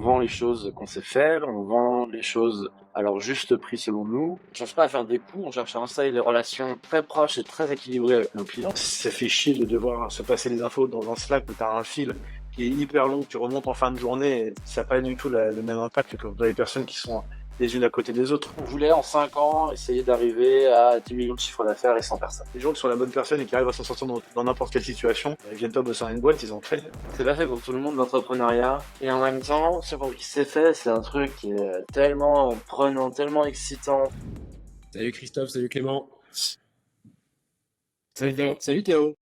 vend les choses qu'on sait faire, on vend les choses à leur juste prix selon nous. On cherche pas à faire des coups, on cherche à installer des relations très proches et très équilibrées avec nos clients. Ça fait chier de devoir se passer les infos dans un Slack où tu as un fil qui est hyper long, que tu remontes en fin de journée, et ça n'a pas du tout le même impact que dans les personnes qui sont les unes à côté des autres. On voulait en 5 ans essayer d'arriver à 10 millions de chiffres d'affaires et 100 personnes. Les gens qui sont la bonne personne et qui arrivent à s'en sortir dans n'importe quelle situation, ils viennent pas bosser dans une boîte, ils ont fait. C'est pas fait pour tout le monde l'entrepreneuriat. Et en même temps, c'est pour qui c'est fait, c'est un truc qui est tellement prenant, tellement excitant. Salut Christophe, salut Clément. Salut Théo.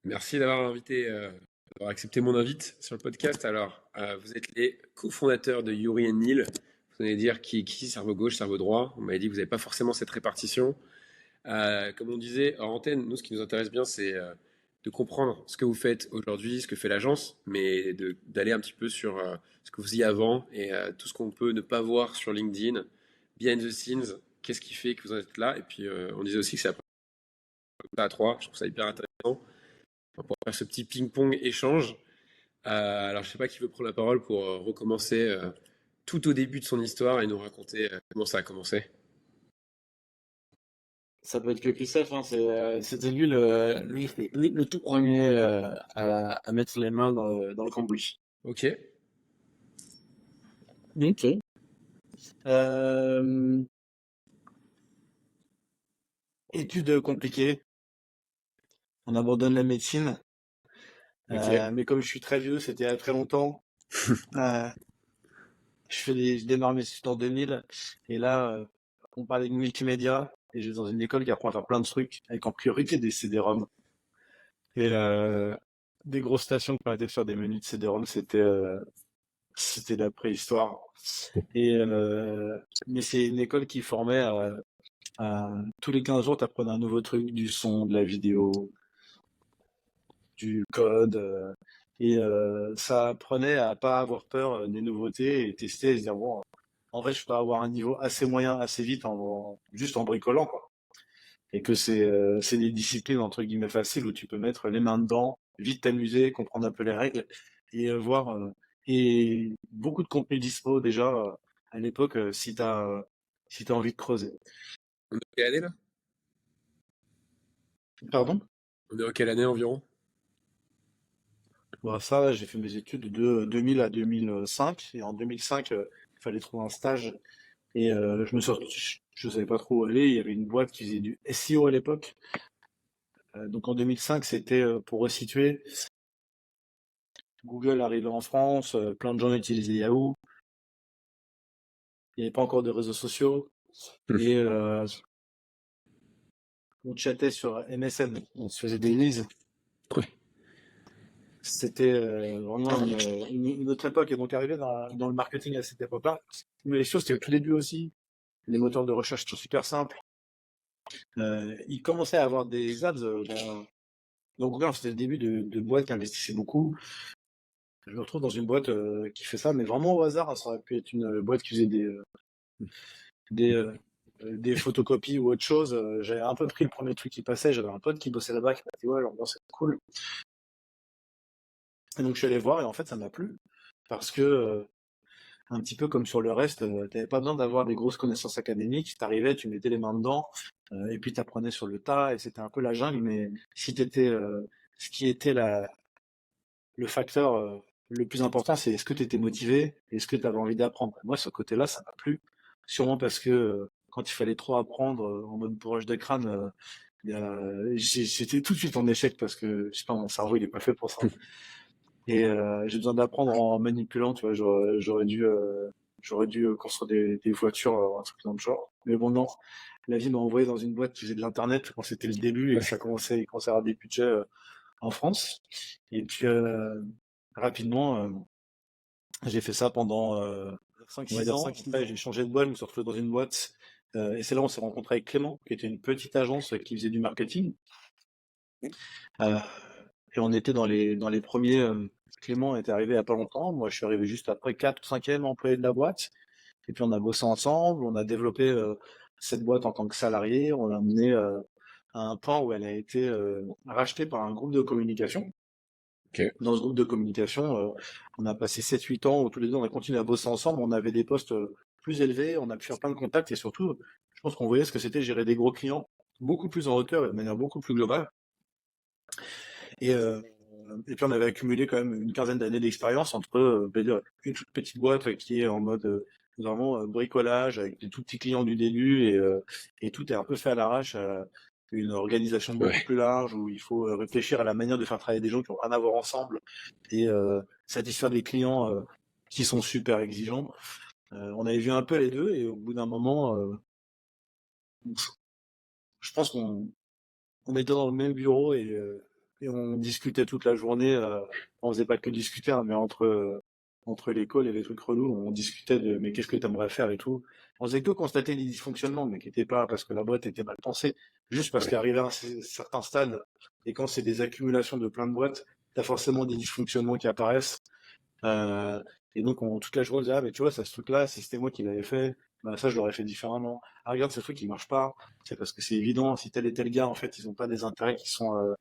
Merci d'avoir d'avoir accepté mon invite sur le podcast. Alors, vous êtes les cofondateurs de Yuri and Neil. Vous allez dire qui est qui, cerveau gauche, cerveau droit. On m'avait dit que vous n'avez pas forcément cette répartition. Comme on disait hors antenne, nous, ce qui nous intéresse bien, c'est de comprendre ce que vous faites aujourd'hui, ce que fait l'agence, mais d'aller un petit peu sur ce que vous faisiez avant et tout ce qu'on peut ne pas voir sur LinkedIn, behind the scenes, qu'est-ce qui fait que vous en êtes là. Et puis, on disait aussi que c'est à trois. Je trouve ça hyper intéressant. On pourra faire ce petit ping-pong échange. Alors, je sais pas qui veut prendre la parole pour recommencer tout au début de son histoire et nous raconter comment ça a commencé. Ça peut être que Christophe, hein, c'était lui le tout premier à mettre les mains dans le cambouis. Ok. Ok. Études compliquées. On abandonne la médecine. Ok. Mais comme je suis très vieux, c'était il y a très longtemps. Euh, je démarre mes études en 2000. Et là, on parlait de multimédia. Et je vais dans une école qui apprend à faire plein de trucs, avec en priorité des CD-ROM. Et des grosses stations qui permettaient de faire des menus de CD-ROM, c'était la préhistoire. Et mais c'est une école qui formait tous les 15 jours, tu apprenais un nouveau truc, du son, de la vidéo, du code. Et ça apprenait à pas avoir peur des nouveautés et tester et se dire, bon, en vrai, je peux avoir un niveau assez moyen, assez vite, juste en bricolant, quoi. Et que c'est des disciplines, entre guillemets, faciles où tu peux mettre les mains dedans, vite t'amuser, comprendre un peu les règles et voir. Et beaucoup de contenu dispo déjà à l'époque si t'as envie de creuser. On est en quelle année là? Pardon? On est en quelle année environ? Bon, ça, j'ai fait mes études de 2000 à 2005. Et en 2005, il fallait trouver un stage. Et je savais pas trop où aller. Il y avait une boîte qui faisait du SEO à l'époque. Donc en 2005, c'était pour resituer. Google arrivait en France, plein de gens utilisaient Yahoo. Il n'y avait pas encore de réseaux sociaux. Et on chattait sur MSN. On se faisait des lises. Ouais. C'était vraiment une autre époque. Et donc arrivé dans le marketing à cette époque-là. Mais les choses, c'était au tout début aussi. Les moteurs de recherche sont super simples. Ils commençaient à avoir des ads. Donc Google, c'était le début de boîtes qui investissaient beaucoup. Je me retrouve dans une boîte qui fait ça, mais vraiment au hasard. Ça aurait pu être une boîte qui faisait des, euh, des photocopies ou autre chose. J'avais un peu pris le premier truc qui passait. J'avais un pote qui bossait là-bas qui m'a dit ouais, l'ambiance c'est cool. Et donc je suis allé voir et en fait ça m'a plu parce que un petit peu comme sur le reste, t'avais pas besoin d'avoir des grosses connaissances académiques. T'arrivais, tu mettais les mains dedans et puis t'apprenais sur le tas et c'était un peu la jungle. Mais si t'étais, ce qui était le facteur le plus important, c'est est-ce que tu étais motivé, est-ce que tu avais envie d'apprendre. Moi, ce côté-là, ça m'a plu. Sûrement parce que quand il fallait trop apprendre en mode bourrage de crâne, j'étais tout de suite en échec parce que, je sais pas, mon cerveau, il est pas fait pour ça. Et j'ai besoin d'apprendre en manipulant, tu vois, j'aurais dû construire des voitures, un truc dans le genre. Mais bon, non. La vie m'a envoyé dans une boîte qui faisait de l'internet quand c'était le début et que il commençait à avoir des budgets en France. Et puis, rapidement, j'ai fait ça pendant 5-6 ans. Après, j'ai changé de boîte, je me suis retrouvé dans une boîte. Et c'est là où on s'est rencontré avec Clément, qui était une petite agence qui faisait du marketing. Euh, et on était dans les premiers. Clément était arrivé il n'y a pas longtemps. Moi, je suis arrivé juste après 4 ou 5e employé de la boîte. Et puis, on a bossé ensemble. On a développé cette boîte en tant que salarié. On l'a mené à un point où elle a été rachetée par un groupe de communication. Ok. Dans ce groupe de communication, on a passé 7-8 ans où tous les deux on a continué à bosser ensemble, on avait des postes plus élevés, on a pu faire plein de contacts et surtout, je pense qu'on voyait ce que c'était gérer des gros clients beaucoup plus en hauteur et de manière beaucoup plus globale. Et, euh, et puis on avait accumulé quand même une quinzaine d'années d'expérience entre une toute petite boîte qui est en mode vraiment bricolage avec des tout petits clients du début et tout est un peu fait à l'arrache. Une organisation beaucoup Ouais. plus large où il faut réfléchir à la manière de faire travailler des gens qui ont rien à voir ensemble et satisfaire des clients qui sont super exigeants. On avait vu un peu les deux et au bout d'un moment, je pense qu'on était dans le même bureau et on discutait toute la journée. On faisait pas que discuter, hein, mais entre les calls et les trucs relous, on discutait de mais qu'est-ce que tu aimerais faire et tout. On faisait que constater les dysfonctionnements, mais qui n'étaient pas parce que la boîte était mal pensée, juste parce Ouais. qu'arrivé à un certain stade, et quand c'est des accumulations de plein de boîtes, t'as forcément des dysfonctionnements qui apparaissent. Euh, et donc, toute la journée, on disait, ah, mais tu vois, ça, ce truc-là, si c'était moi qui l'avais fait, bah, ça, je l'aurais fait différemment. Ah, regarde, ce truc, il marche pas. C'est parce que c'est évident, si tel et tel gars, en fait, ils ont pas des intérêts qui sont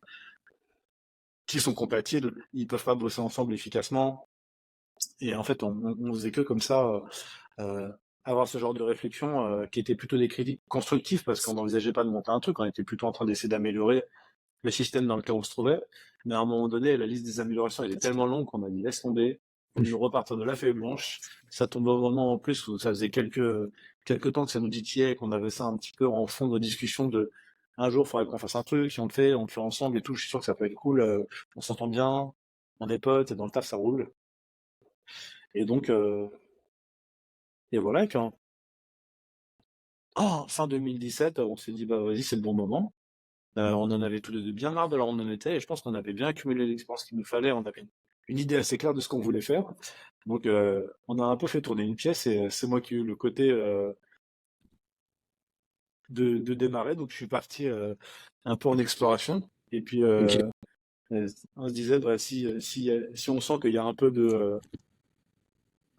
compatibles, ils peuvent pas bosser ensemble efficacement. Et en fait, on faisait que comme ça, euh, avoir ce genre de réflexion, qui était plutôt des critiques constructives parce qu'on n'envisageait pas de monter un truc, on était plutôt en train d'essayer d'améliorer le système dans lequel on se trouvait. Mais à un moment donné, la liste des améliorations elle est tellement longue qu'on a dit laisse tomber, faut nous repartir de la feuille blanche. Ça tombe au moment en plus où ça faisait quelques temps que ça nous titillait, qu'on avait ça un petit peu en fond de discussion de un jour, il faudrait qu'on fasse un truc, si on le fait ensemble et tout, je suis sûr que ça peut être cool, on s'entend bien, on est potes, et dans le taf, ça roule. Et donc, et voilà, quand, fin 2017, on s'est dit, bah, vas-y, c'est le bon moment. On en avait tous les deux bien marre de là où on en était, et je pense qu'on avait bien accumulé l'expérience qu'il nous fallait. On avait une idée assez claire de ce qu'on voulait faire. Donc, on a un peu fait tourner une pièce, et c'est moi qui ai eu le côté de démarrer. Donc, je suis parti un peu en exploration. Et puis, Ok. on se disait, bah, si on sent qu'il y a un peu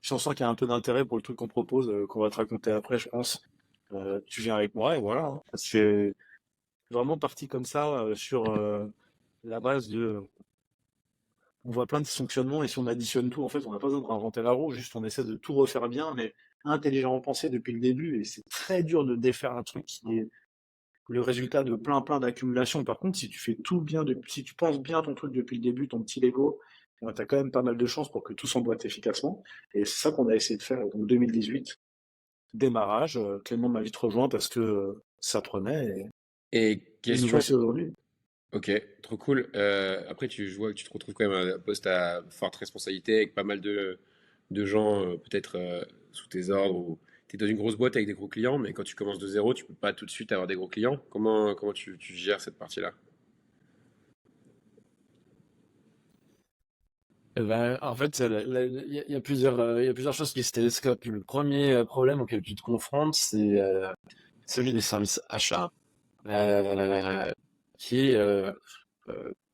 si on sent qu'il y a un peu d'intérêt pour le truc qu'on propose, qu'on va te raconter après, je pense, tu viens avec moi, et voilà, hein. C'est vraiment parti comme ça, sur la base de on voit plein de dysfonctionnements et si on additionne tout, en fait, on n'a pas besoin de réinventer la roue, juste on essaie de tout refaire bien, mais intelligemment pensé depuis le début, et c'est très dur de défaire un truc qui est le résultat de plein d'accumulations. Par contre, si tu fais tout bien, si tu penses bien ton truc depuis le début, ton petit Lego, tu as quand même pas mal de chances pour que tout s'emboîte efficacement. Et c'est ça qu'on a essayé de faire. Donc 2018, démarrage, Clément m'a vite rejoint parce que ça prenait, Et et nous question. voici aujourd'hui. Ok, trop cool. Après, je vois que tu te retrouves quand même à un poste à forte responsabilité avec pas mal de gens peut-être sous tes ordres ou tu es dans une grosse boîte avec des gros clients, mais quand tu commences de zéro, tu peux pas tout de suite avoir des gros clients. Comment tu gères cette partie-là? Eh ben, en fait, il y a plusieurs choses qui se télescopent. Le premier problème auquel tu te confrontes, c'est celui des services achats, euh, qui,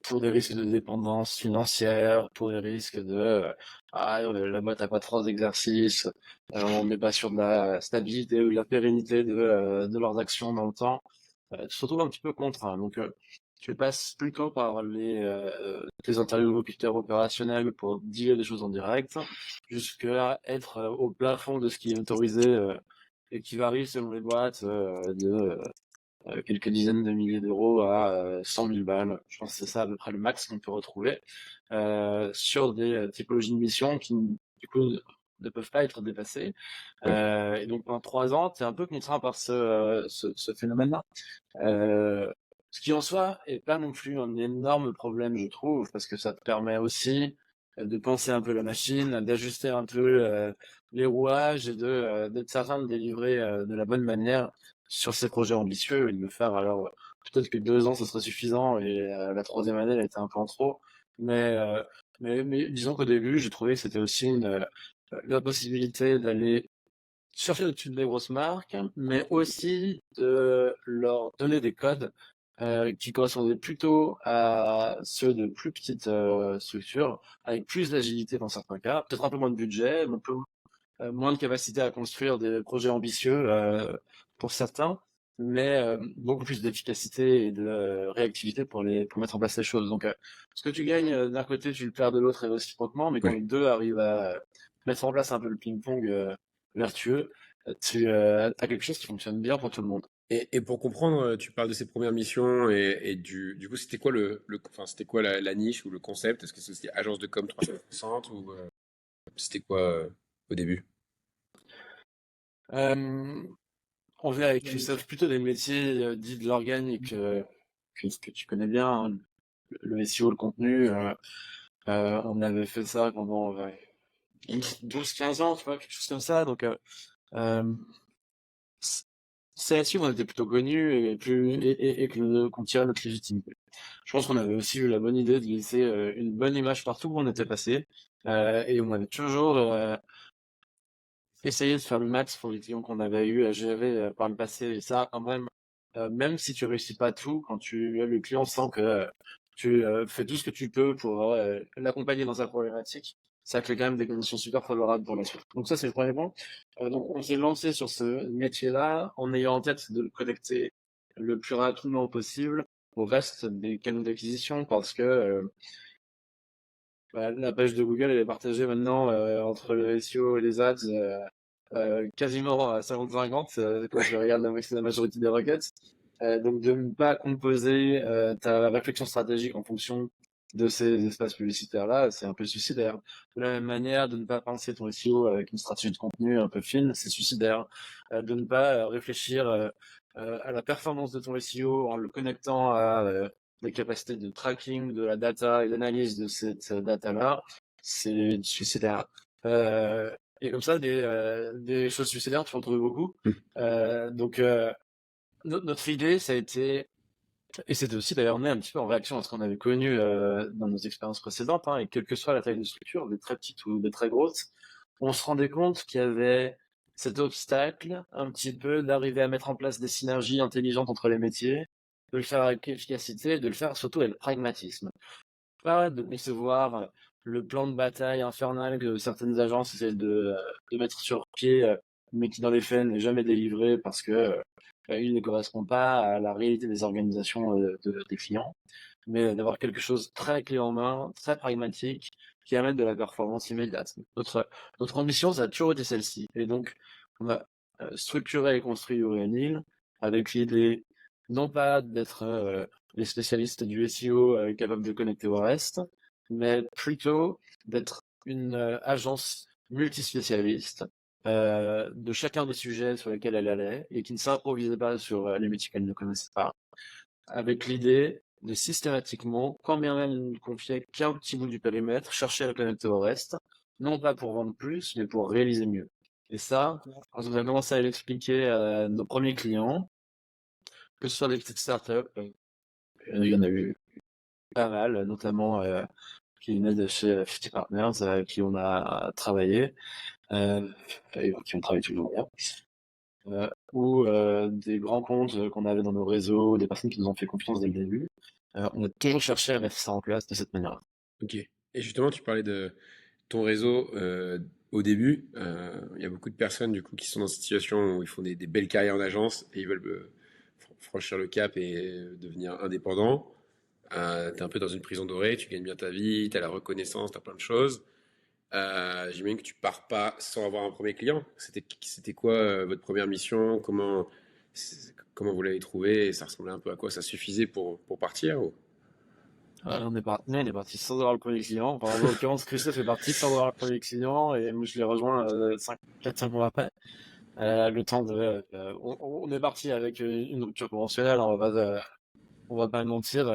pour des risques de dépendance financière, pour des risques de la boîte a pas trop d'exercice, on n'est pas sûr de la stabilité ou de la pérennité de leurs actions dans le temps, tu te retrouves un petit peu contraint. Donc, tu passes plutôt par tes interlocuteurs opérationnels pour dire des choses en direct, jusqu'à être au plafond de ce qui est autorisé et qui varie selon les boîtes de quelques dizaines de milliers d'euros à 100 000 balles. Je pense que c'est ça à peu près le max qu'on peut retrouver sur des typologies de missions qui, du coup, ne peuvent pas être dépassées. Ouais. Et donc, pendant 3 ans, tu es un peu contraint par ce phénomène-là. Ce qui en soi est pas non plus un énorme problème, je trouve, parce que ça te permet aussi de penser un peu la machine, d'ajuster un peu les rouages et d'être certain de délivrer de la bonne manière sur ces projets ambitieux et de le faire. Alors, peut-être que 2 ans, ce serait suffisant et la troisième année, elle était un peu en trop. Mais, euh, mais disons qu'au début, j'ai trouvé que c'était aussi la possibilité d'aller surfer au-dessus des grosses marques, mais aussi de leur donner des codes qui correspondaient plutôt à ceux de plus petites structures, avec plus d'agilité dans certains cas, peut-être un peu moins de budget, un peu moins de capacité à construire des projets ambitieux pour certains, mais beaucoup plus d'efficacité et de réactivité pour mettre en place les choses. Donc, ce que tu gagnes d'un côté, tu le perds de l'autre et réciproquement, mais quand Ouais. les deux arrivent à mettre en place un peu le ping-pong vertueux, tu as quelque chose qui fonctionne bien pour tout le monde. Et pour comprendre, tu parles de ces premières missions et du coup, c'était quoi enfin, c'était quoi la niche ou le concept? Est-ce que c'était agence de com 360 ou c'était quoi au début? Euh, on vient avec Christophe plutôt des métiers dits de l'organique que tu connais bien, hein, le SEO, le contenu. On avait fait ça pendant 12-15 ans, tu vois, quelque chose comme ça. Donc, euh, c'est là-dessus qu'on était plutôt connus qu'on tirait notre légitimité. Je pense qu'on avait aussi eu la bonne idée de laisser une bonne image partout où on était passé. Et on avait toujours essayé de faire le max pour les clients qu'on avait eu à gérer par le passé. Et ça, quand même, même si tu réussis pas tout, quand le client sent que tu fais tout ce que tu peux pour l'accompagner dans sa problématique, ça crée quand même des conditions super favorables pour la suite. Donc ça, c'est le premier point. Donc on s'est lancé sur ce métier-là en ayant en tête de le connecter le plus rapidement possible au reste des canaux d'acquisition parce que la page de Google elle est partagée maintenant entre le SEO et les ads quasiment à 50-50 quand je regarde la majorité des requêtes. Donc de ne pas composer ta réflexion stratégique en fonction de ces espaces publicitaires-là, c'est un peu suicidaire. De la même manière, de ne pas penser ton SEO avec une stratégie de contenu un peu fine, c'est suicidaire. De ne pas réfléchir à la performance de ton SEO en le connectant à les capacités de tracking de la data et d'analyse de cette data-là, c'est suicidaire. Et comme ça, des choses suicidaires, tu en trouves beaucoup. Donc, notre idée, ça a été, et c'était aussi d'ailleurs né un petit peu en réaction à ce qu'on avait connu dans nos expériences précédentes, hein, et quelle que soit la taille de structure, des très petites ou des très grosses, on se rendait compte qu'il y avait cet obstacle un petit peu d'arriver à mettre en place des synergies intelligentes entre les métiers, de le faire avec efficacité, de le faire surtout avec pragmatisme. Pas de concevoir le plan de bataille infernal que certaines agences essaient de mettre sur pied, mais qui dans les faits n'est jamais délivré parce que il ne correspond pas à la réalité des organisations des clients, mais d'avoir quelque chose très clé en main, très pragmatique, qui amène de la performance immédiate. Notre ambition, ça a toujours été celle-ci. Et donc, on a structuré et construit Urianil avec l'idée non pas d'être les spécialistes du SEO capables de connecter au reste, mais plutôt d'être une agence multispécialiste de chacun des sujets sur lesquels elle allait et qui ne s'improvisait pas sur les métiers qu'elle ne connaissait pas, avec l'idée de systématiquement, quand bien même il ne confiait qu'un petit bout du périmètre, chercher à le connecter au reste, non pas pour vendre plus, mais pour réaliser mieux. Et ça, quand on a commencé à l'expliquer à nos premiers clients, que ce soit des petites startups, il y en a eu pas mal, notamment qui venaient de chez 50 Partners, avec qui on a travaillé, et qui ont travaillé toujours bien, ou des grands comptes qu'on avait dans nos réseaux, des personnes qui nous ont fait confiance dès le début. On a toujours cherché à mettre ça en place de cette manière-là. Ok. Et justement, tu parlais de ton réseau au début. Il y a beaucoup de personnes du coup qui sont dans cette situation où ils font des belles carrières en agence et ils veulent franchir le cap et devenir indépendants. T'es un peu dans une prison dorée, tu gagnes bien ta vie, t'as la reconnaissance, t'as plein de choses. J'imagine que tu pars pas sans avoir un premier client. C'était quoi votre première mission? Comment vous l'avez trouvé? Et ça ressemblait un peu à quoi? Ça suffisait pour partir ou... On est parti sans avoir le premier client. Enfin, en l'occurrence, Christophe est parti sans avoir le premier client et moi je l'ai rejoint 4-5 mois après. Le temps on est parti avec une rupture conventionnelle, hein, on va pas le mentir.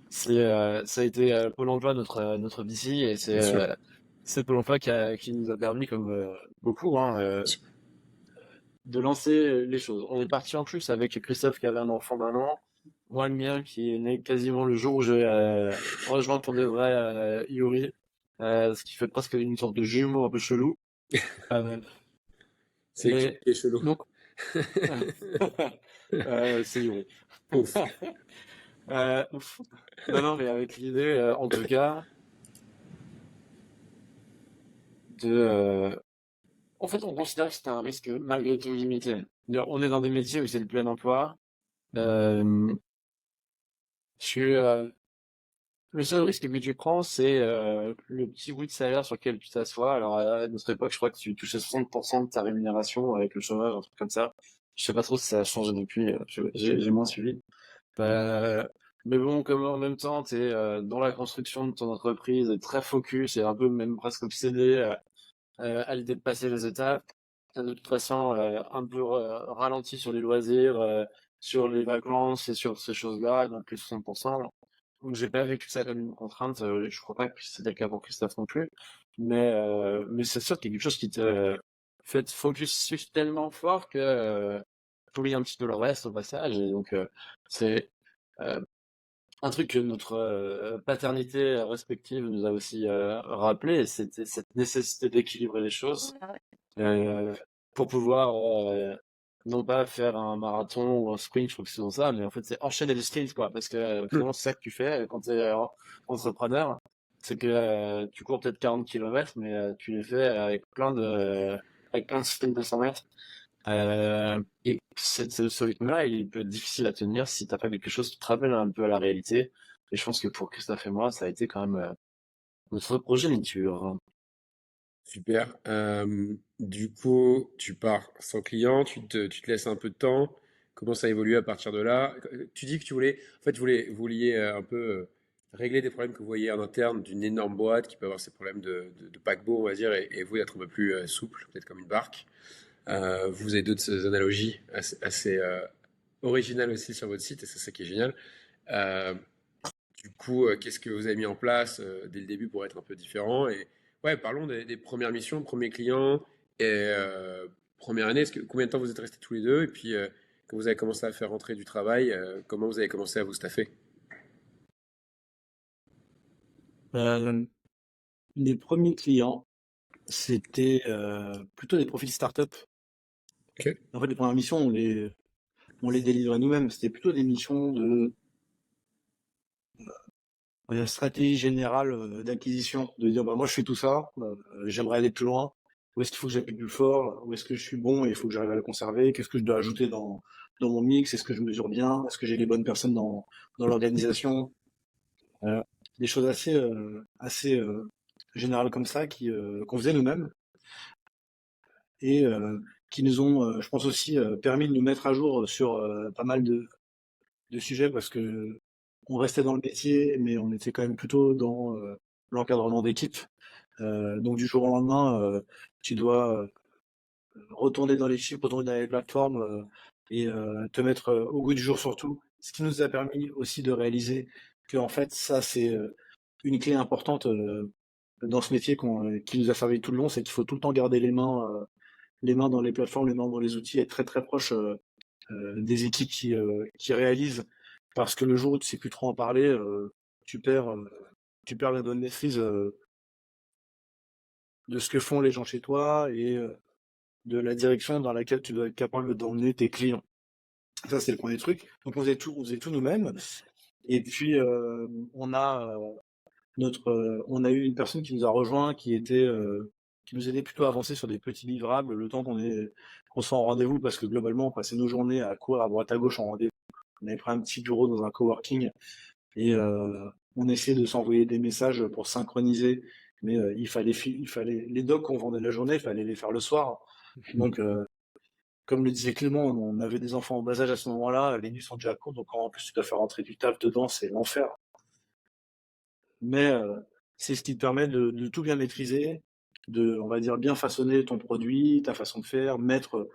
Ça a été Pôle emploi notre VC et Bien sûr. c'est Pôle emploi qui nous a permis, comme beaucoup, hein, de lancer les choses. On est parti en plus avec Christophe qui avait un enfant d'1 an, moi le mien qui est né quasiment le jour où j'ai rejoint pour de vrai Yuri, ce qui fait presque une sorte de jumeau un peu chelou. Euh, C'est qui mais est chelou. donc, c'est Yuri. Ouf. Ouf. Non, non, mais avec l'idée, en tout cas, de En fait, on considère que c'était un risque malgré tout limité. C'est-à-dire, on est dans des métiers où c'est le plein emploi. Euh, je suis, le seul risque que tu prends, c'est le petit bout de salaire sur lequel tu t'assois. Alors, à notre époque, je crois que tu touchais 60% de ta rémunération avec le chômage, un truc comme ça. Je sais pas trop si ça a changé depuis. J'ai moins suivi. Euh, mais bon, comme en même temps, tu es dans la construction de ton entreprise, très focus et un peu même presque obsédé à l'idée de passer les étapes. T'as de toute façon un peu ralenti sur les loisirs, sur les vacances et sur ces choses-là, donc les 60%. Donc j'ai pas vécu ça comme une contrainte. Je crois pas que c'était le cas pour Christophe non plus. Mais c'est sûr qu'il y a quelque chose qui te fait te focus tellement fort que t'oublies un petit peu le reste au passage. Et donc c'est euh, un truc que notre paternité respective nous a aussi rappelé, c'était cette nécessité d'équilibrer les choses euh, pour pouvoir non pas faire un marathon ou un sprint, je trouve que c'est dans ça, mais en fait c'est enchaîner les sprints quoi, parce que finalement c'est ça que tu fais quand tu es entrepreneur, c'est que tu cours peut-être 40 km, mais tu les fais avec plein de sprints de 100 mètres. Et ce rythme-là, il peut être difficile à tenir si t'as pas quelque chose qui te ramène un peu à la réalité. Et je pense que pour Christophe et moi, ça a été quand même notre progéniture, hein. Super. Du coup, tu pars sans client, tu te laisses un peu de temps. Comment ça évolue à partir de là? Tu dis que tu voulais, en fait, vous vouliez un peu régler des problèmes que vous voyez en interne d'une énorme boîte qui peut avoir ses problèmes de paquebot, on va dire, et vous être un peu plus souple, peut-être comme une barque. Vous avez d'autres analogies assez originales aussi sur votre site, et c'est ça qui est génial. Euh, du coup, qu'est-ce que vous avez mis en place dès le début pour être un peu différent? Et ouais, parlons des premières missions, premiers clients et première année. Combien de temps vous êtes restés tous les deux? Et puis, quand vous avez commencé à faire rentrer du travail, comment vous avez commencé à vous staffer? Euh, les premiers clients, c'était plutôt des profils start-up. Ok. En fait, les premières missions, on les délivrait nous-mêmes. C'était plutôt des missions de stratégie générale d'acquisition, de dire bah moi je fais tout ça, j'aimerais aller plus loin. Où est-ce qu'il faut que j'appuie plus fort? Où est-ce que je suis bon et il faut que j'arrive à le conserver? Qu'est-ce que je dois ajouter dans mon mix? Est-ce que je mesure bien? Est-ce que j'ai les bonnes personnes dans l'organisation? Euh, des choses assez générales comme ça qu'on faisait nous-mêmes et qui nous ont, je pense aussi, permis de nous mettre à jour sur pas mal de sujets parce que on restait dans le métier, mais on était quand même plutôt dans l'encadrement d'équipe. Donc du jour au lendemain, tu dois retourner dans les chiffres, retourner dans les plateformes et te mettre au goût du jour surtout. Ce qui nous a permis aussi de réaliser que en fait ça c'est une clé importante dans ce métier qui nous a servi tout le long, c'est qu'il faut tout le temps garder les mains dans les plateformes, les mains dans les outils, être très très proche des équipes qui réalisent. Parce que le jour où tu sais plus trop en parler, tu perds, euh, tu perds la bonne maîtrise de ce que font les gens chez toi et de la direction dans laquelle tu dois être capable d'emmener tes clients. Ça, c'est le premier truc. Donc, on faisait tout nous-mêmes. Et puis, on a eu une personne qui nous a rejoint, qui nous aidait plutôt à avancer sur des petits livrables, le temps qu'on soit en rendez-vous, parce que globalement, on passait nos journées à courir à droite à gauche en rendez-vous. On avait pris un petit bureau dans un coworking et on essayait de s'envoyer des messages pour synchroniser. Mais il fallait les docs qu'on vendait la journée, il fallait les faire le soir. Donc, comme le disait Clément, on avait des enfants en bas âge à ce moment-là, les nuits sont déjà courtes, donc en plus tu dois faire rentrer du taf dedans, c'est l'enfer. Mais c'est ce qui te permet de tout bien maîtriser, on va dire, bien façonner ton produit, ta façon de faire, mettre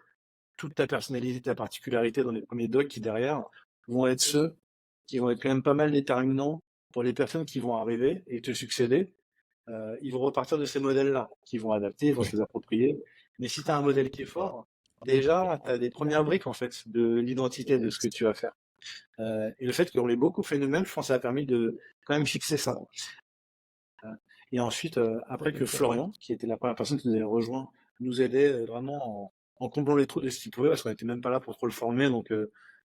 toute ta personnalité, ta particularité dans les premiers docs qui derrière vont être ceux qui vont être quand même pas mal déterminants pour les personnes qui vont arriver et te succéder. Ils vont repartir de ces modèles-là, qui vont adapter, ils vont se les approprier. Mais si tu as un modèle qui est fort, déjà, tu as des premières briques en fait de l'identité de ce que tu vas faire. Et le fait qu'on l'ait beaucoup fait nous-mêmes, je pense que ça a permis de quand même fixer ça. Et ensuite, après que Florian, qui était la première personne qui nous avait rejoint, nous aidait vraiment en comblant les trous de ce qu'il pouvait, parce qu'on n'était même pas là pour trop le former, donc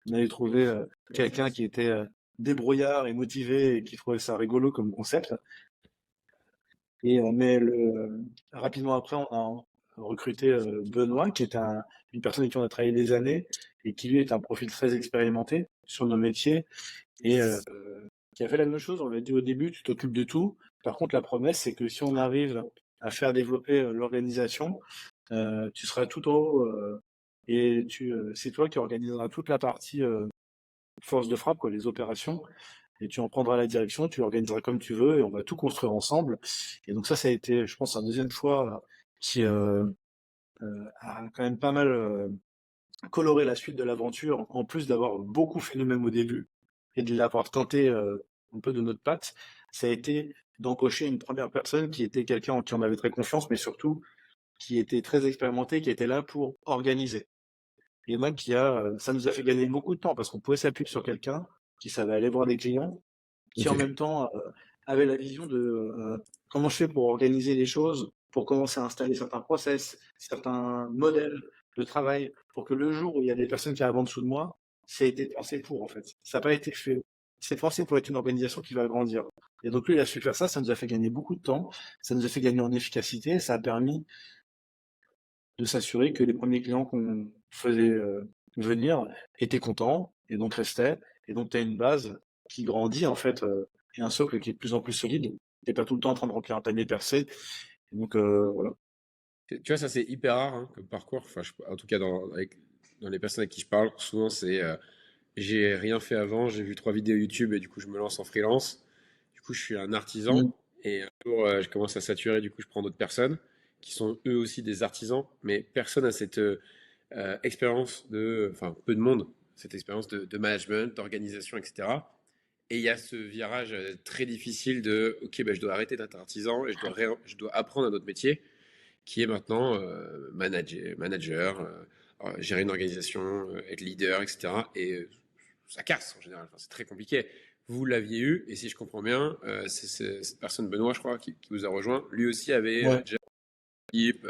on avait trouvé quelqu'un qui était débrouillard et motivé et qui trouvait ça rigolo comme concept. Et rapidement après, on a recruté Benoît, qui est une personne avec qui on a travaillé des années et qui lui est un profil très expérimenté sur nos métiers et qui a fait la même chose. On lui a dit au début, tu t'occupes de tout. Par contre, la promesse, c'est que si on arrive à faire développer l'organisation, tu seras tout en haut et c'est toi qui organiseras toute la partie force de frappe, quoi, les opérations, et tu en prendras la direction, tu l'organiseras comme tu veux, et on va tout construire ensemble. Et donc ça a été, je pense, un deuxième choix qui a quand même pas mal coloré la suite de l'aventure, en plus d'avoir beaucoup fait nous-mêmes au début, et de l'avoir tenté un peu de notre patte. Ça a été d'embaucher une première personne qui était quelqu'un en qui on avait très confiance, mais surtout qui était très expérimenté, qui était là pour organiser. Et moi, ça nous a fait gagner beaucoup de temps parce qu'on pouvait s'appuyer sur quelqu'un qui savait aller voir des clients, qui en Ok. même temps avait la vision de comment je fais pour organiser les choses, pour commencer à installer certains process, certains modèles de travail, pour que le jour où il y a des personnes qui arrivent en dessous de moi, ça a été pensé pour en fait. Ça n'a pas été fait. C'est pensé pour être une organisation qui va grandir. Et donc lui, il a su faire ça, ça nous a fait gagner beaucoup de temps, ça nous a fait gagner en efficacité, ça a permis de s'assurer que les premiers clients qu'on faisait venir étaient contents et donc restaient. Et donc, tu as une base qui grandit, en fait, et un socle qui est de plus en plus solide. Tu pas tout le temps en train de remplir un panier percé. Et donc, voilà. Tu vois, ça c'est hyper rare hein, comme parcours. Enfin, en tout cas, dans les personnes avec qui je parle, souvent c'est j'ai rien fait avant, j'ai vu 3 vidéos YouTube et du coup je me lance en freelance. Du coup, je suis un artisan Mm. et un jour je commence à saturer. Du coup, je prends d'autres personnes qui sont eux aussi des artisans, mais personne n'a cette expérience enfin peu de monde, cette expérience de management, d'organisation, etc. Et il y a ce virage très difficile de ok, ben, je dois arrêter d'être artisan et je dois apprendre un autre métier qui est maintenant manager, gérer une organisation, être leader, etc. Et ça casse en général. Enfin, c'est très compliqué. Vous l'aviez eu, et si je comprends bien, c'est cette personne, Benoît, je crois, qui vous a rejoint. Lui aussi avait Ouais. déjà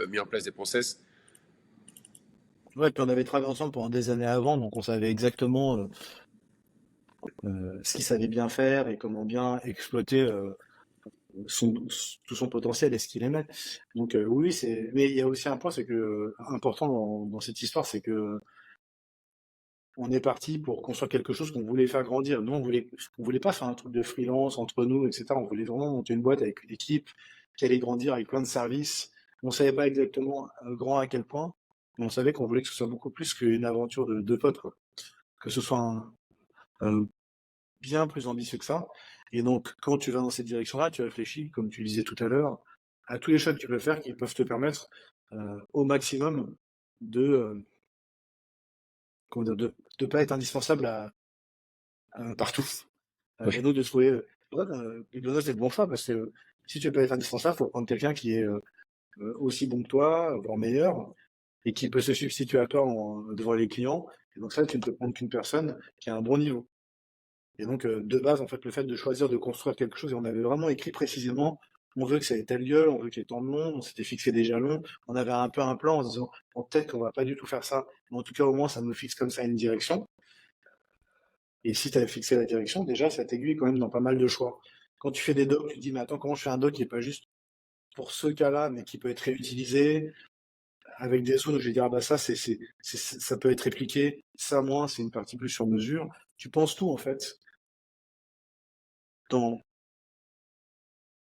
mis en place des process. Ouais, puis on avait travaillé ensemble pendant des années avant, donc on savait exactement ce qu'il savait bien faire et comment bien exploiter tout son potentiel et ce qu'il aimait. Donc oui, mais il y a aussi un point, c'est que important dans cette histoire, c'est que on est parti pour construire quelque chose qu'on voulait faire grandir. Nous, on voulait pas faire un truc de freelance entre nous, etc. On voulait vraiment monter une boîte avec une équipe qui allait grandir avec plein de services. On savait pas exactement grand à quel point, mais on savait qu'on voulait que ce soit beaucoup plus qu'une aventure de deux potes, quoi. Que ce soit bien plus ambitieux que ça. Et donc, quand tu vas dans cette direction-là, tu réfléchis, comme tu le disais tout à l'heure, à tous les choix que tu peux faire qui peuvent te permettre au maximum de, comment dire, de pas être indispensable partout. Et Ouais. donc de trouver. Big c'est le bon choix parce que si tu veux pas être indispensable, il faut prendre quelqu'un qui est aussi bon que toi, voire meilleur, et qui peut se substituer à toi devant les clients. Et donc ça, tu ne peux prendre qu'une personne qui a un bon niveau. Et donc de base, en fait, le fait de choisir de construire quelque chose, et on avait vraiment écrit précisément, on veut que ça ait tel lieu, on veut qu'il y ait tant de monde, on s'était fixé des jalons, on avait un peu un plan en se disant, bon, peut-être qu'on va pas du tout faire ça, mais en tout cas au moins ça nous fixe comme ça une direction. Et si tu as fixé la direction, déjà, ça t'aiguille quand même dans pas mal de choix. Quand tu fais des docs, tu te dis, mais attends, comment je fais un doc qui est pas juste pour ce cas-là, mais qui peut être réutilisé, avec des zones où je vais dire, ah bah ça, ça peut être répliqué, ça moins, c'est une partie plus sur mesure. Tu penses tout, en fait, dans,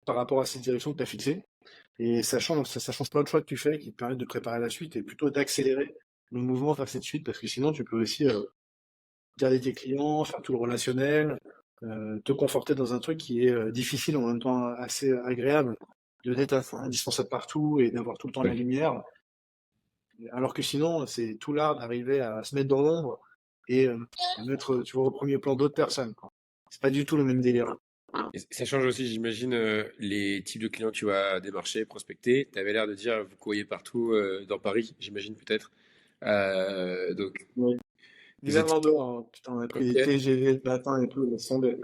par rapport à cette direction que tu as fixée. Et ça change plein de choix que tu fais qui te permettent de préparer la suite et plutôt d'accélérer le mouvement vers cette suite, parce que sinon, tu peux aussi garder tes clients, faire tout le relationnel, te conforter dans un truc qui est difficile en même temps assez agréable, de d'être indispensable partout et d'avoir tout le temps la Ouais. lumière. Alors que sinon, c'est tout l'art d'arriver à se mettre dans l'ombre et à mettre, tu vois, au premier plan d'autres personnes, quoi. C'est pas du tout le même délire. Et ça change aussi, j'imagine, les types de clients que tu vas démarcher, prospecter. Tu avais l'air de dire, vous courriez partout dans Paris, j'imagine peut-être. Donc, Oui. vous Même êtes... en dehors, hein. Putain, on a pris Ok. des TGV le matin et tout, laisse tomber.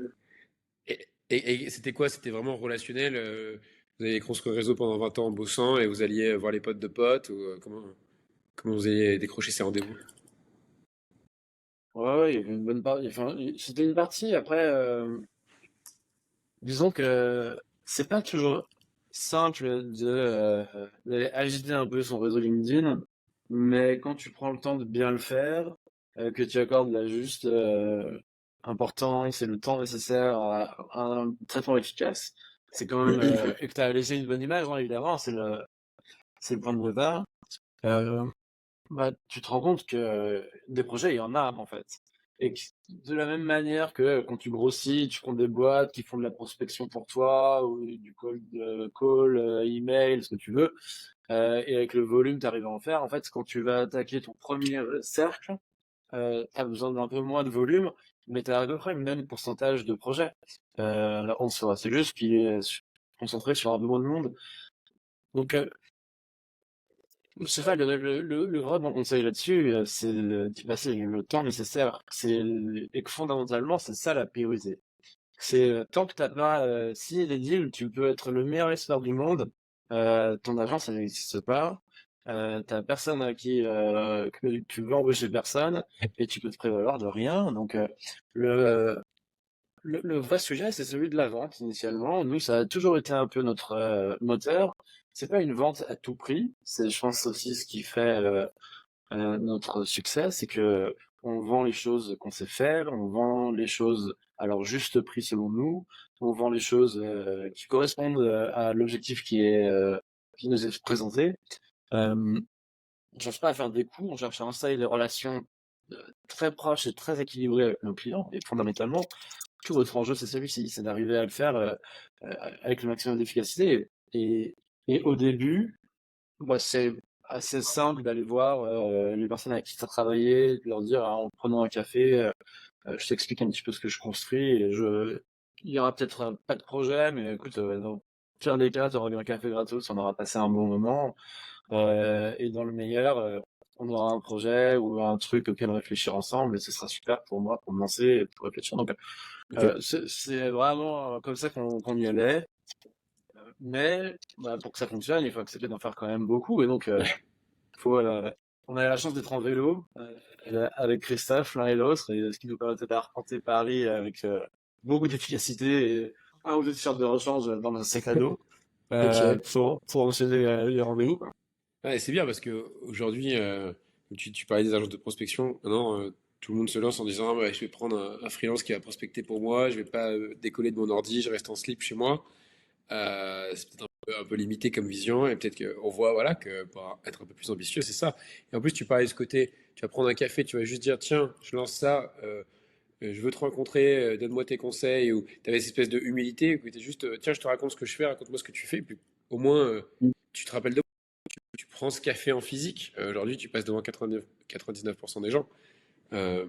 Et c'était quoi? C'était vraiment relationnel? Vous avez construit un réseau pendant 20 ans en bossant et vous alliez voir les potes de potes? Ou, comment vous avez décroché ces rendez-vous? Ouais, ouais, il y avait une bonne partie. Enfin, c'était une partie. Après, disons que c'est pas toujours. simple d'aller agiter un peu son réseau LinkedIn, mais quand tu prends le temps de bien le faire, que tu accordes la juste importance et le temps nécessaire à un traitement efficace, c'est quand même et que tu as laissé une bonne image, hein, évidemment, c'est le point de départ. Euh, Bah, tu te rends compte que des projets, il y en a en fait. Et que de la même manière que quand tu grossis, tu comptes des boîtes qui font de la prospection pour toi, ou du email, ce que tu veux, et avec le volume, tu arrives à en faire. En fait, quand tu vas attaquer ton premier cercle, tu as besoin d'un peu moins de volume, mais tu as à peu près le même pourcentage de projets. Là, en soi, c'est juste qu'il est concentré sur un peu moins de monde. Donc, c'est ça, le vrai bon conseil là-dessus, c'est d'y passer le temps nécessaire. Et que fondamentalement, c'est ça la priorité. C'est tant que t'as pas, si les deals, tu peux être le meilleur expert du monde, ton agence, ça n'existe pas. T'as personne à qui, que tu veux embaucher personne, et tu peux te prévaloir de rien. Donc, le, le vrai sujet, c'est celui de la vente initialement. Nous, ça a toujours été un peu notre moteur. C'est pas une vente à tout prix. C'est, je pense, aussi ce qui fait notre succès, c'est que on vend les choses qu'on sait faire, on vend les choses à leur juste prix selon nous, on vend les choses qui correspondent à l'objectif qui nous est présenté. Euh, on cherche pas à faire des coups, on cherche à installer des relations très proches et très équilibrées avec nos clients. Et fondamentalement, tout votre enjeu, c'est celui-ci, c'est d'arriver à le faire avec le maximum d'efficacité. Et au début, moi, c'est assez simple d'aller voir les personnes avec qui tu as travaillé, de leur dire, ah, en prenant un café, je t'explique un petit peu ce que je construis. Il y aura peut-être pas de projet, mais écoute, dans le pire des cas, tu auras eu un café gratos, on aura passé un bon moment. Et dans le meilleur, on aura un projet ou un truc auquel réfléchir ensemble, et ce sera super pour moi, pour me lancer et pour réfléchir. Donc, Ok. c'est vraiment comme ça qu'on y allait. Mais bah, pour que ça fonctionne, il faut accepter d'en faire quand même beaucoup. Et donc, faut, on a la chance d'être en vélo avec Christophe, l'un et l'autre, et ce qui nous permettait d'arpenter Paris avec beaucoup d'efficacité et un ou deux t-shirts de rechange dans un sac à dos Ok. pour enchaîner les rendez-vous, quoi. Ouais, c'est bien parce que aujourd'hui, tu parlais des agences de prospection. Maintenant, tout le monde se lance en disant, ah, bah, je vais prendre un freelance qui va prospecter pour moi. Je vais pas décoller de mon ordi. Je reste en slip chez moi. C'est peut-être un peu limité comme vision et peut-être qu'on voit voilà que pour être un peu plus ambitieux, c'est ça. Et en plus, tu parlais de ce côté, tu vas prendre un café, tu vas juste dire, tiens, je lance ça. Je veux te rencontrer, donne-moi tes conseils, ou tu avais cette espèce de humilité, où tu étais juste, tiens, je te raconte ce que je fais, raconte-moi ce que tu fais, et puis au moins, tu te rappelles de moi, tu prends ce café en physique. Aujourd'hui, tu passes devant 99% des gens. Euh,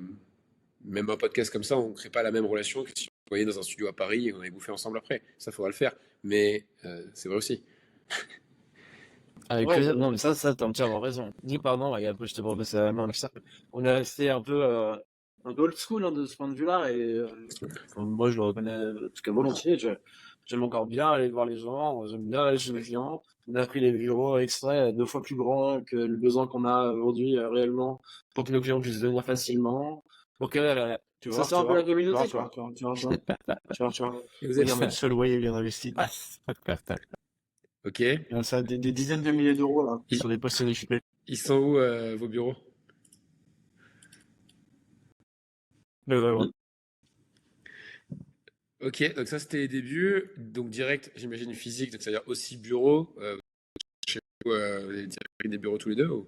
Même un podcast comme ça, on ne crée pas la même relation que si on se voyait dans un studio à Paris et on avait bouffé ensemble après. Ça, faudra le faire. Mais c'est vrai aussi. Avec Ouais, plaisir. Non, mais ça, t'as entièrement raison. Dis pardon, regarde, je te propose la main, ça. On est resté un peu old school hein, de ce point de vue-là, et enfin, moi, je le reconnais plus que volontiers. J'aime encore bien aller voir les gens, j'aime bien aller chez les clients. On a pris les bureaux extraits 2 fois plus grands que le besoin qu'on a aujourd'hui réellement pour que nos clients puissent venir facilement. Pour que tu ça vois, soit tu un peu la vois, tu vois, communauté, tu vois, quoi. tu vois, tu vois, tu vois, tu vois, tu vois. Et vous êtes... Regarde, le seul loyer bien investi. Ok. Il y a ça, des dizaines de milliers d'euros là, Ils, sur des postes sérifiés. ils sont où vos bureaux? Mais vraiment. Ok, donc ça c'était les débuts. Donc direct, j'imagine physique, donc c'est-à-dire aussi bureau. Chez vous, vous avez direct pris des bureaux tous les deux ou...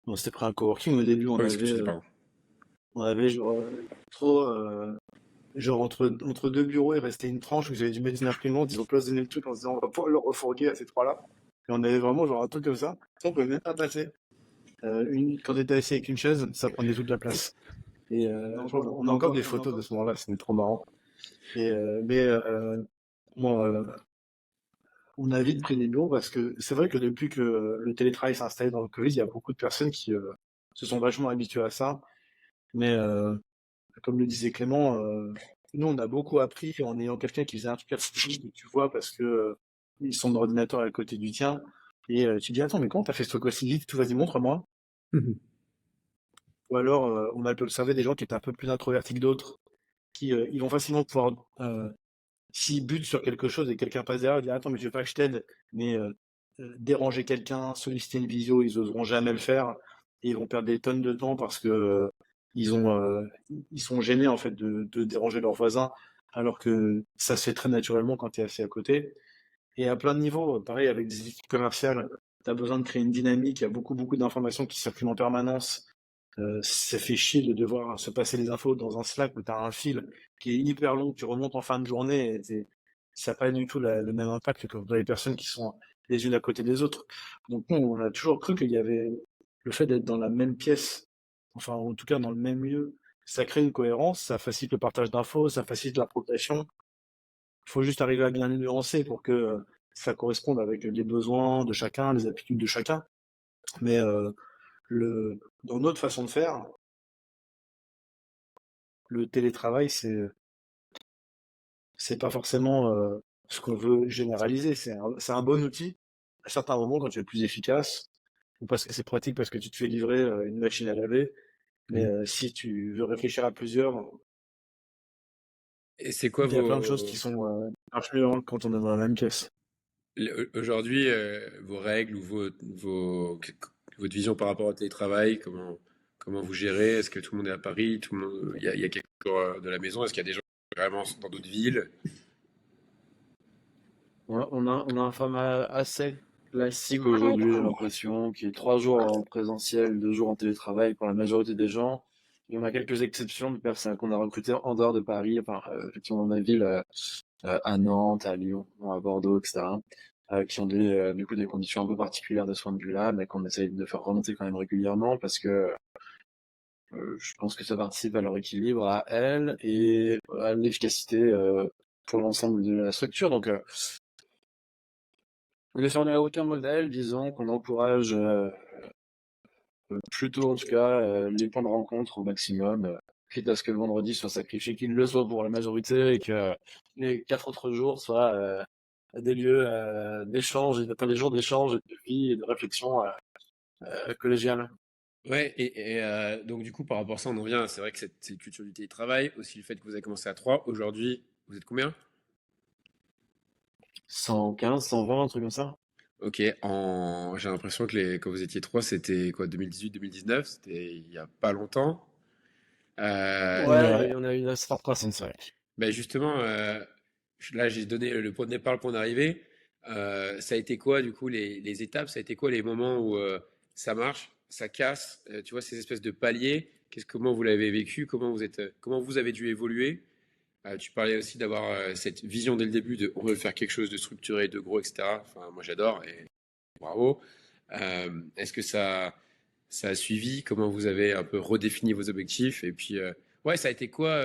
Bon, c'était pris un coworking au début, Ouais, c'est ce que tu dis, pardon. on avait genre, trop, genre entre deux bureaux, il restait une tranche où j'avais dû mettre une imprimante, ils ont cloisonné le truc en se disant on va pas le refourguer à ces trois-là. Et on avait vraiment genre un truc comme ça. Ça, on pouvait même pas passer. Quand t'étais assis avec une chaise, ça prenait toute la place. Et on a encore des photos de ce moment-là, c'était trop marrant. Bon, on a vite pris des bureaux parce que c'est vrai que depuis que le télétravail s'est installé dans le Covid, il y a beaucoup de personnes qui se sont vachement habituées à ça. Mais comme le disait Clément, nous on a beaucoup appris en ayant quelqu'un qui faisait un truc à côté que tu vois parce que son ordinateur est à côté du tien. Et tu dis attends mais comment t'as fait ce truc aussi vite? Tout vas-y montre-moi. Ou alors on a pu observer des gens qui étaient un peu plus introvertis que d'autres, qui ils vont facilement pouvoir s'ils butent sur quelque chose et quelqu'un passe derrière, ils disent attends, mais je veux pas que je t'aide, mais déranger quelqu'un, solliciter une visio, ils oseront jamais le faire et ils vont perdre des tonnes de temps parce que ils sont gênés en fait de déranger leurs voisins, alors que ça se fait très naturellement quand tu es assis à côté. Et à plein de niveaux, pareil avec des équipes commerciales, tu as besoin de créer une dynamique, il y a beaucoup d'informations qui circulent en permanence. Ça fait chier de devoir se passer les infos dans un Slack où tu as un fil qui est hyper long, que tu remontes en fin de journée, ça n'a pas du tout le même impact que quand tu as les personnes qui sont les unes à côté des autres. Donc nous, on a toujours cru qu'il y avait le fait d'être dans la même pièce, enfin en tout cas dans le même lieu, ça crée une cohérence, ça facilite le partage d'infos, ça facilite la progression. Il faut juste arriver à bien les nuancer pour que ça corresponde avec les besoins de chacun, les habitudes de chacun. Mais dans notre façon de faire, le télétravail, c'est pas forcément ce qu'on veut généraliser. C'est un bon outil à certains moments quand tu es plus efficace, ou parce que c'est pratique parce que tu te fais livrer une machine à laver. Mais si tu veux réfléchir à plusieurs, Et c'est quoi il y a plein de choses qui marchent mieux quand on est dans la même pièce. aujourd'hui, vos règles ou votre vision par rapport au télétravail, comment vous gérez? Est-ce que tout le monde est à Paris? Tout le monde, il y a quelques jours de la maison? Est-ce qu'il y a des gens vraiment dans d'autres villes? On a un format assez classique aujourd'hui, j'ai l'impression, qui est 3 jours en présentiel, 2 jours en télétravail pour la majorité des gens. Il y en a quelques exceptions de personnes qu'on a recrutées en dehors de Paris, enfin, effectivement dans ma ville, à Nantes, à Lyon, à Bordeaux, etc., qui ont du coup des conditions un peu particulières de ce point de vue-là, mais qu'on essaye de faire remonter quand même régulièrement parce que je pense que ça participe à leur équilibre, à elles, et à l'efficacité pour l'ensemble de la structure. Donc, on n'a aucun modèle, disons, qu'on encourage plutôt, en tout cas, les points de rencontre au maximum, quitte à ce que le vendredi soit sacrifié, qu'il le soit pour la majorité, et que les 4 autres jours soient des lieux d'échange, enfin des jours d'échange, de vie et de réflexion collégiale. Ouais, donc du coup, par rapport à ça, on en vient. C'est vrai que cette culture du télétravail, aussi le fait que vous avez commencé à 3. Aujourd'hui, vous êtes combien? 115, 120, un truc comme ça. Ok, j'ai l'impression que quand vous étiez 3, c'était quoi, 2018-2019? C'était il y a pas longtemps. Ouais, il y en a une assez forte croissance, ouais. Ben justement, là, j'ai donné le point de départ, le point d'arrivée. Ça a été quoi, du coup, les étapes? Ça a été quoi les moments où ça marche, ça casse? Tu vois, ces espèces de paliers. Comment vous l'avez vécu? Comment vous avez dû évoluer? Tu parlais aussi d'avoir cette vision dès le début de on veut faire quelque chose de structuré, de gros, etc. Enfin, moi, j'adore et bravo. Est-ce que ça a suivi? Comment vous avez un peu redéfini vos objectifs? Et puis, ouais, ça a été quoi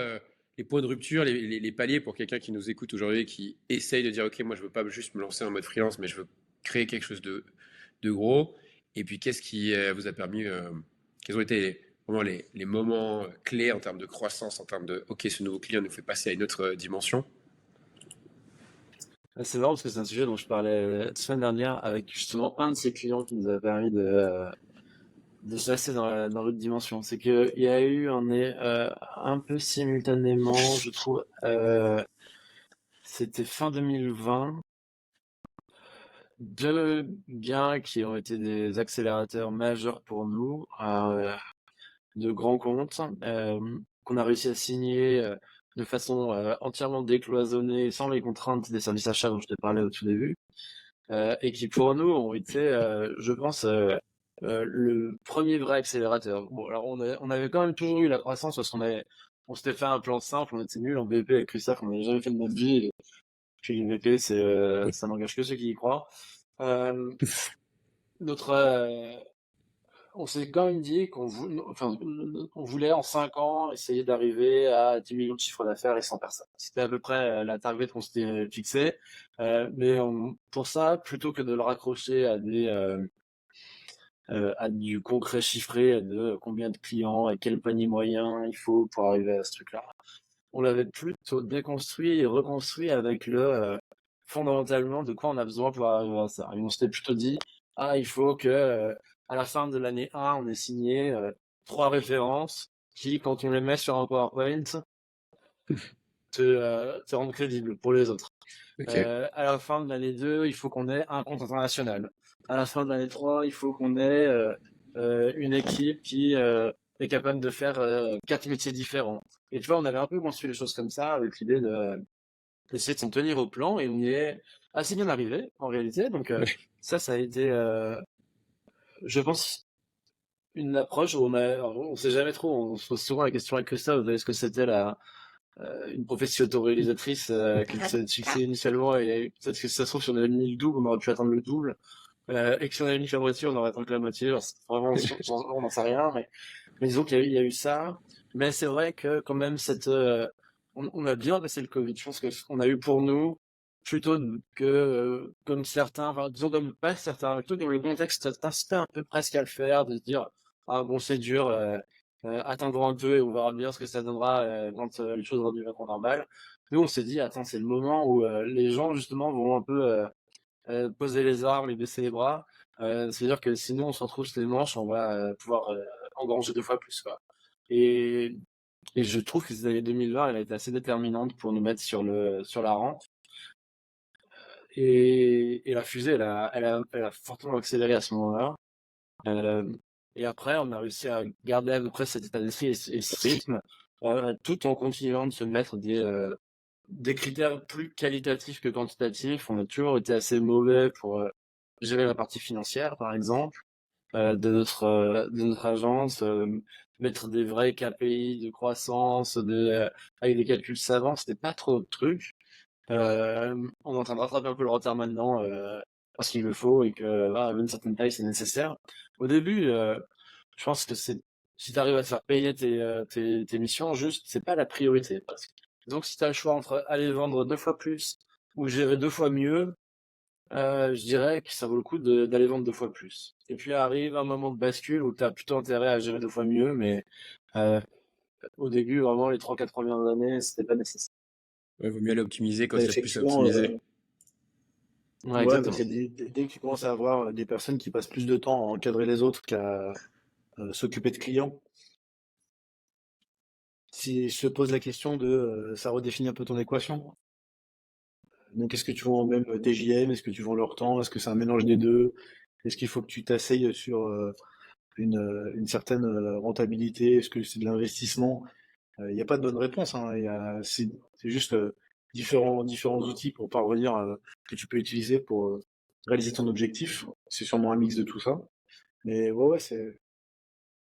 les points de rupture, les paliers pour quelqu'un qui nous écoute aujourd'hui, qui essaye de dire, OK, moi, je veux pas juste me lancer en mode freelance, mais je veux créer quelque chose de gros. Et puis, qu'est-ce qui vous a permis, quels ont été vraiment les moments clés en termes de croissance, en termes de, OK, ce nouveau client nous fait passer à une autre dimension? C'est marrant parce que c'est un sujet dont je parlais la semaine dernière avec justement un de ces clients qui nous a permis de se passer dans l'autre dimension. C'est qu'il y a eu un peu simultanément, je trouve, c'était fin 2020, deux gains qui ont été des accélérateurs majeurs pour nous, de grands comptes, qu'on a réussi à signer de façon entièrement décloisonnée, sans les contraintes des services achats dont je te parlais au tout début. Et qui pour nous ont été, je pense, le premier vrai accélérateur. Bon, alors on avait quand même toujours eu la croissance parce on s'était fait un plan simple, on était nul en BP avec Christophe, on n'avait jamais fait de notre vie. Et chez une BP, ça n'engage que ceux qui y croient. Euh, notre, on s'est quand même dit on voulait en 5 ans essayer d'arriver à 10 millions de chiffres d'affaires et 100 personnes. C'était à peu près la target qu'on s'était fixée. Pour ça, plutôt que de le raccrocher à du concret chiffré de combien de clients et quel panier moyen il faut pour arriver à ce truc-là, on l'avait plutôt déconstruit et reconstruit avec fondamentalement de quoi on a besoin pour arriver à ça. Et on s'était plutôt dit, il faut que à la fin de l'année 1, on ait signé 3 références qui, quand on les met sur un PowerPoint, te rendre crédible pour les autres. Ok. À la fin de l'année 2, il faut qu'on ait un compte international. À la fin de l'année 3, il faut qu'on ait une équipe qui est capable de faire 4 métiers différents. Et tu vois, on avait un peu construit les choses comme ça, avec l'idée d'essayer de s'en tenir au plan, et on y est assez bien arrivé, en réalité. Donc Ouais. ça a été, je pense, une approche où on sait jamais trop, on se pose souvent la question avec Christophe, est-ce que c'était une prophétie autoréalisatrice qui s'est fixée initialement, et peut-être que si ça se trouve, si on avait mis le double, on aurait pu atteindre le double, et que si on avait mis la moitié, on aurait atteint que la moitié. Alors, vraiment, on n'en sait rien, mais disons qu'il y a eu ça. Mais c'est vrai que quand même, on a bien passé le Covid. Je pense qu'on a eu pour nous, plutôt que comme certains, enfin, disons comme pas certains, plutôt dans le contexte, ça t'incitait un peu presque à le faire, de se dire, ah bon, c'est dur, attendons un peu et on verra bien ce que ça donnera quand les choses redeviendront normales. Nous, on s'est dit, attends, c'est le moment où les gens, justement, vont un peu poser les armes et baisser les bras. C'est-à-dire que sinon, on se retrouve les manches, on va pouvoir engranger 2 fois plus, quoi. Et, et je trouve que cette année 2020, elle a été assez déterminante pour nous mettre sur la rampe. Et la fusée, elle a fortement accéléré à ce moment-là. Euh, et après, on a réussi à garder à peu près cet état d'esprit et ce rythme, tout en continuant de se mettre des critères plus qualitatifs que quantitatifs. On a toujours été assez mauvais pour gérer la partie financière, par exemple, de notre agence, mettre des vrais KPI de croissance, avec des calculs savants, c'était pas trop de trucs. On est en train de rattraper un peu le retard maintenant, parce qu'il le faut et que à une certaine taille, c'est nécessaire. Au début, je pense que si tu arrives à te faire payer tes missions, juste, c'est pas la priorité. Donc, si tu as le choix entre aller vendre 2 fois plus ou gérer 2 fois mieux, je dirais que ça vaut le coup d'aller vendre 2 fois plus. Et puis arrive un moment de bascule où tu as plutôt intérêt à gérer 2 fois mieux, mais euh, au début, vraiment, les 3 4 premières années, c'était pas nécessaire. Ouais, vaut mieux aller optimiser quand Bah, il y a plus à effectivement, optimiser. ouais, Ouais, parce exactement. que dès que tu commences à avoir des personnes qui passent plus de temps à encadrer les autres qu'à s'occuper de clients, si je te pose la question ça redéfinit un peu ton équation. Donc, est-ce que tu vends même TJM? Est-ce que tu vends leur temps? Est-ce que c'est un mélange des deux? Est-ce qu'il faut que tu t'asseyes sur une certaine rentabilité? Est-ce que c'est de l'investissement? Il n'y a pas de bonne réponse, hein. C'est juste différents outils pour parvenir que tu peux utiliser pour réaliser ton objectif. C'est sûrement un mix de tout ça. Mais ouais,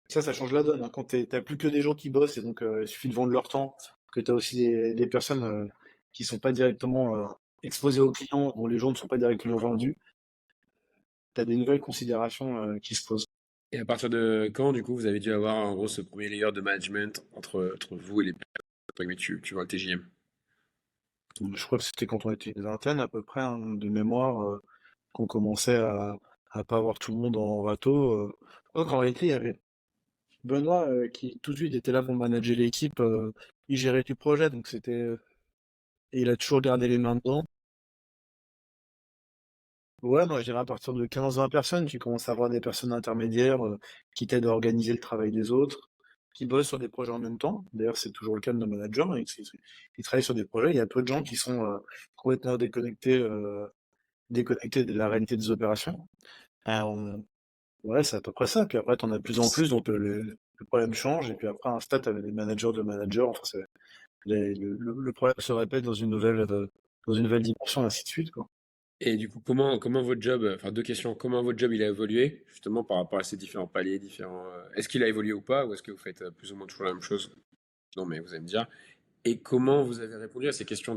ça change la donne, hein. Quand t'as plus que des gens qui bossent et donc il suffit de vendre leur temps, que t'as aussi des personnes qui sont pas directement exposées aux clients, dont les gens ne sont pas directement vendus, t'as des nouvelles considérations qui se posent. Et à partir de quand, du coup, vous avez dû avoir en gros ce premier layer de management entre vous et les personnes, mais tu vois le TJM. Je crois que c'était quand on était une vingtaine à peu près, hein, de mémoire, qu'on commençait à pas avoir tout le monde en bateau. Donc en réalité, il y avait Benoît qui tout de suite était là pour manager l'équipe, il gérait tout le projet, donc et il a toujours gardé les mains dedans. Ouais, moi je dirais à partir de 15-20 personnes, tu commences à avoir des personnes intermédiaires qui t'aident à organiser le travail des autres, qui bossent sur des projets en même temps. D'ailleurs, c'est toujours le cas de nos managers, hein, ils travaillent sur des projets. Il y a peu de gens qui sont complètement déconnectés de la réalité des opérations. Euh, ouais, c'est à peu près ça. Puis après, t'en as de plus en plus, donc le problème change. Et puis après, un stade, t'avais des managers de managers. Enfin, le problème se répète dans une nouvelle dimension, ainsi de suite, quoi. Et du coup, comment votre job, enfin deux questions, comment votre job il a évolué, justement par rapport à ces différents paliers, est-ce qu'il a évolué ou pas, ou est-ce que vous faites plus ou moins toujours la même chose? Non, mais vous allez me dire. Et comment vous avez répondu à ces questions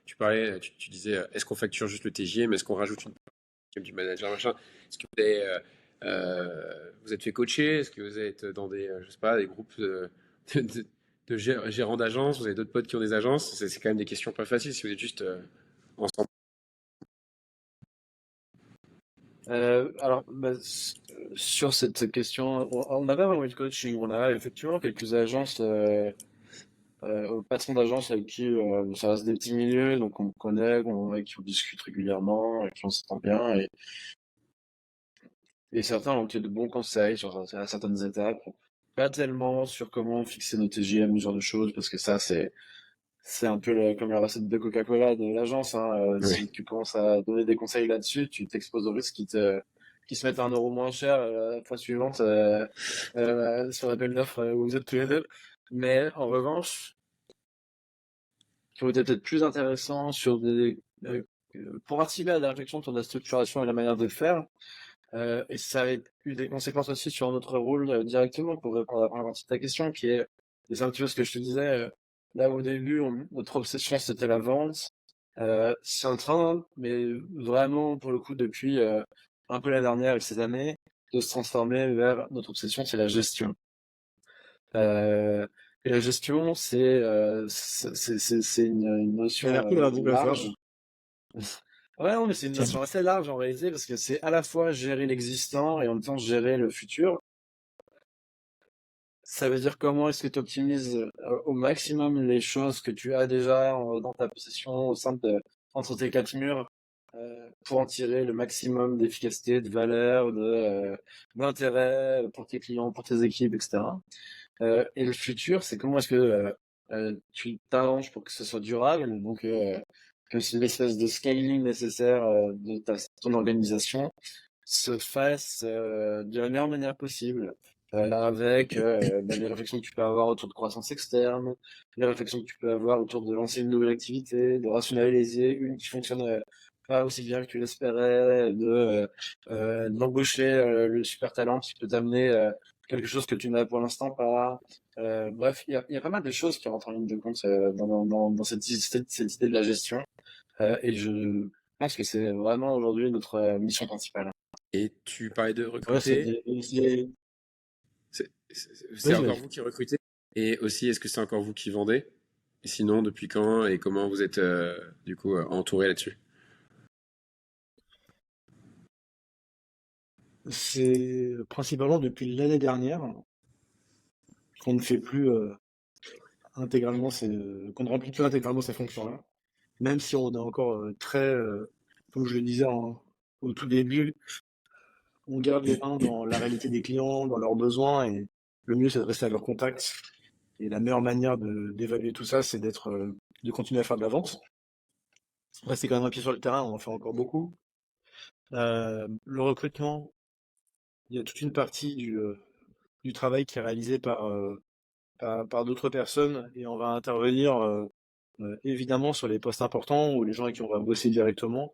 tu parlais, tu disais, est-ce qu'on facture juste le TJM, est-ce qu'on rajoute une partie du manager, machin? Est-ce que vous êtes fait coacher? Est-ce que vous êtes dans je sais pas, des groupes de, de- gérants d'agences? Vous avez d'autres potes qui ont des agences? C'est quand même des questions pas faciles si vous êtes juste ensemble. Alors, sur cette question, on n'a pas vraiment eu de coaching. On a effectivement quelques agences, patrons d'agence avec qui ça reste des petits milieux, donc on connaît, avec qui on discute régulièrement, avec qui on s'entend bien, et certains ont été de bons conseils à certaines étapes. Pas tellement sur comment fixer nos TGM, ce genre de choses, parce que ça, C'est un peu comme la recette de Coca-Cola de l'agence, hein. Oui. Si tu commences à donner des conseils là-dessus, tu t'exposes au risque qu'ils se mettent à 1 euro moins cher la fois suivante sur l'appel d'offres où vous êtes tous les deux. Mais en revanche, qui aurait été peut-être plus intéressant pour participer à la réflexion sur la structuration et la manière de faire, et ça a eu des conséquences aussi sur notre rôle directement pour répondre à la première partie de ta question, qui est, et c'est un petit peu ce que je te disais, là au début, notre obsession c'était la vente. C'est en train, mais vraiment pour le coup depuis un peu la dernière et ces années, de se transformer vers notre obsession, c'est la gestion. Et la gestion, c'est une Ça a l'air notion cool, un boucle à faire. large. Ouais, non, mais c'est une notion assez large en réalité, parce que c'est à la fois gérer l'existant et en même temps gérer le futur. Ça veut dire comment est-ce que tu optimises au maximum les choses que tu as déjà dans ta possession entre tes quatre murs pour en tirer le maximum d'efficacité, de valeur, d'intérêt pour tes clients, pour tes équipes, etc. Et le futur, c'est comment est-ce que tu t'arranges pour que ce soit durable, donc que c'est l'espèce de scaling nécessaire de ton organisation se fasse de la meilleure manière possible, avec les réflexions que tu peux avoir autour de croissance externe, les réflexions que tu peux avoir autour de lancer une nouvelle activité, de rationaliser une qui fonctionne pas aussi bien que tu l'espérais, d'embaucher le super talent qui peut t'amener quelque chose que tu n'as pour l'instant pas. Bref, il y a pas mal de choses qui rentrent en ligne de compte dans cette idée de la gestion. Et je pense que c'est vraiment aujourd'hui notre mission principale. Et tu parlais de Ouais, recruter. C'est Vas-y, encore vas-y. vous qui recrutez? Et aussi, est-ce que c'est encore vous qui vendez? Et sinon, depuis quand et comment vous êtes du coup entouré là-dessus? C'est principalement depuis l'année dernière qu'on ne fait plus intégralement qu'on ne remplit plus intégralement ces fonctions-là. Même si on est encore comme je le disais au tout début, on garde les mains dans la réalité des clients, dans leurs besoins, et le mieux c'est de rester à leur contact. Et la meilleure manière d'évaluer tout ça, c'est de continuer à faire de la vente. Rester quand même un pied sur le terrain, on en fait encore beaucoup. Le recrutement, il y a toute une partie du travail qui est réalisé par d'autres personnes, et on va intervenir évidemment sur les postes importants ou les gens avec qui on va bosser directement,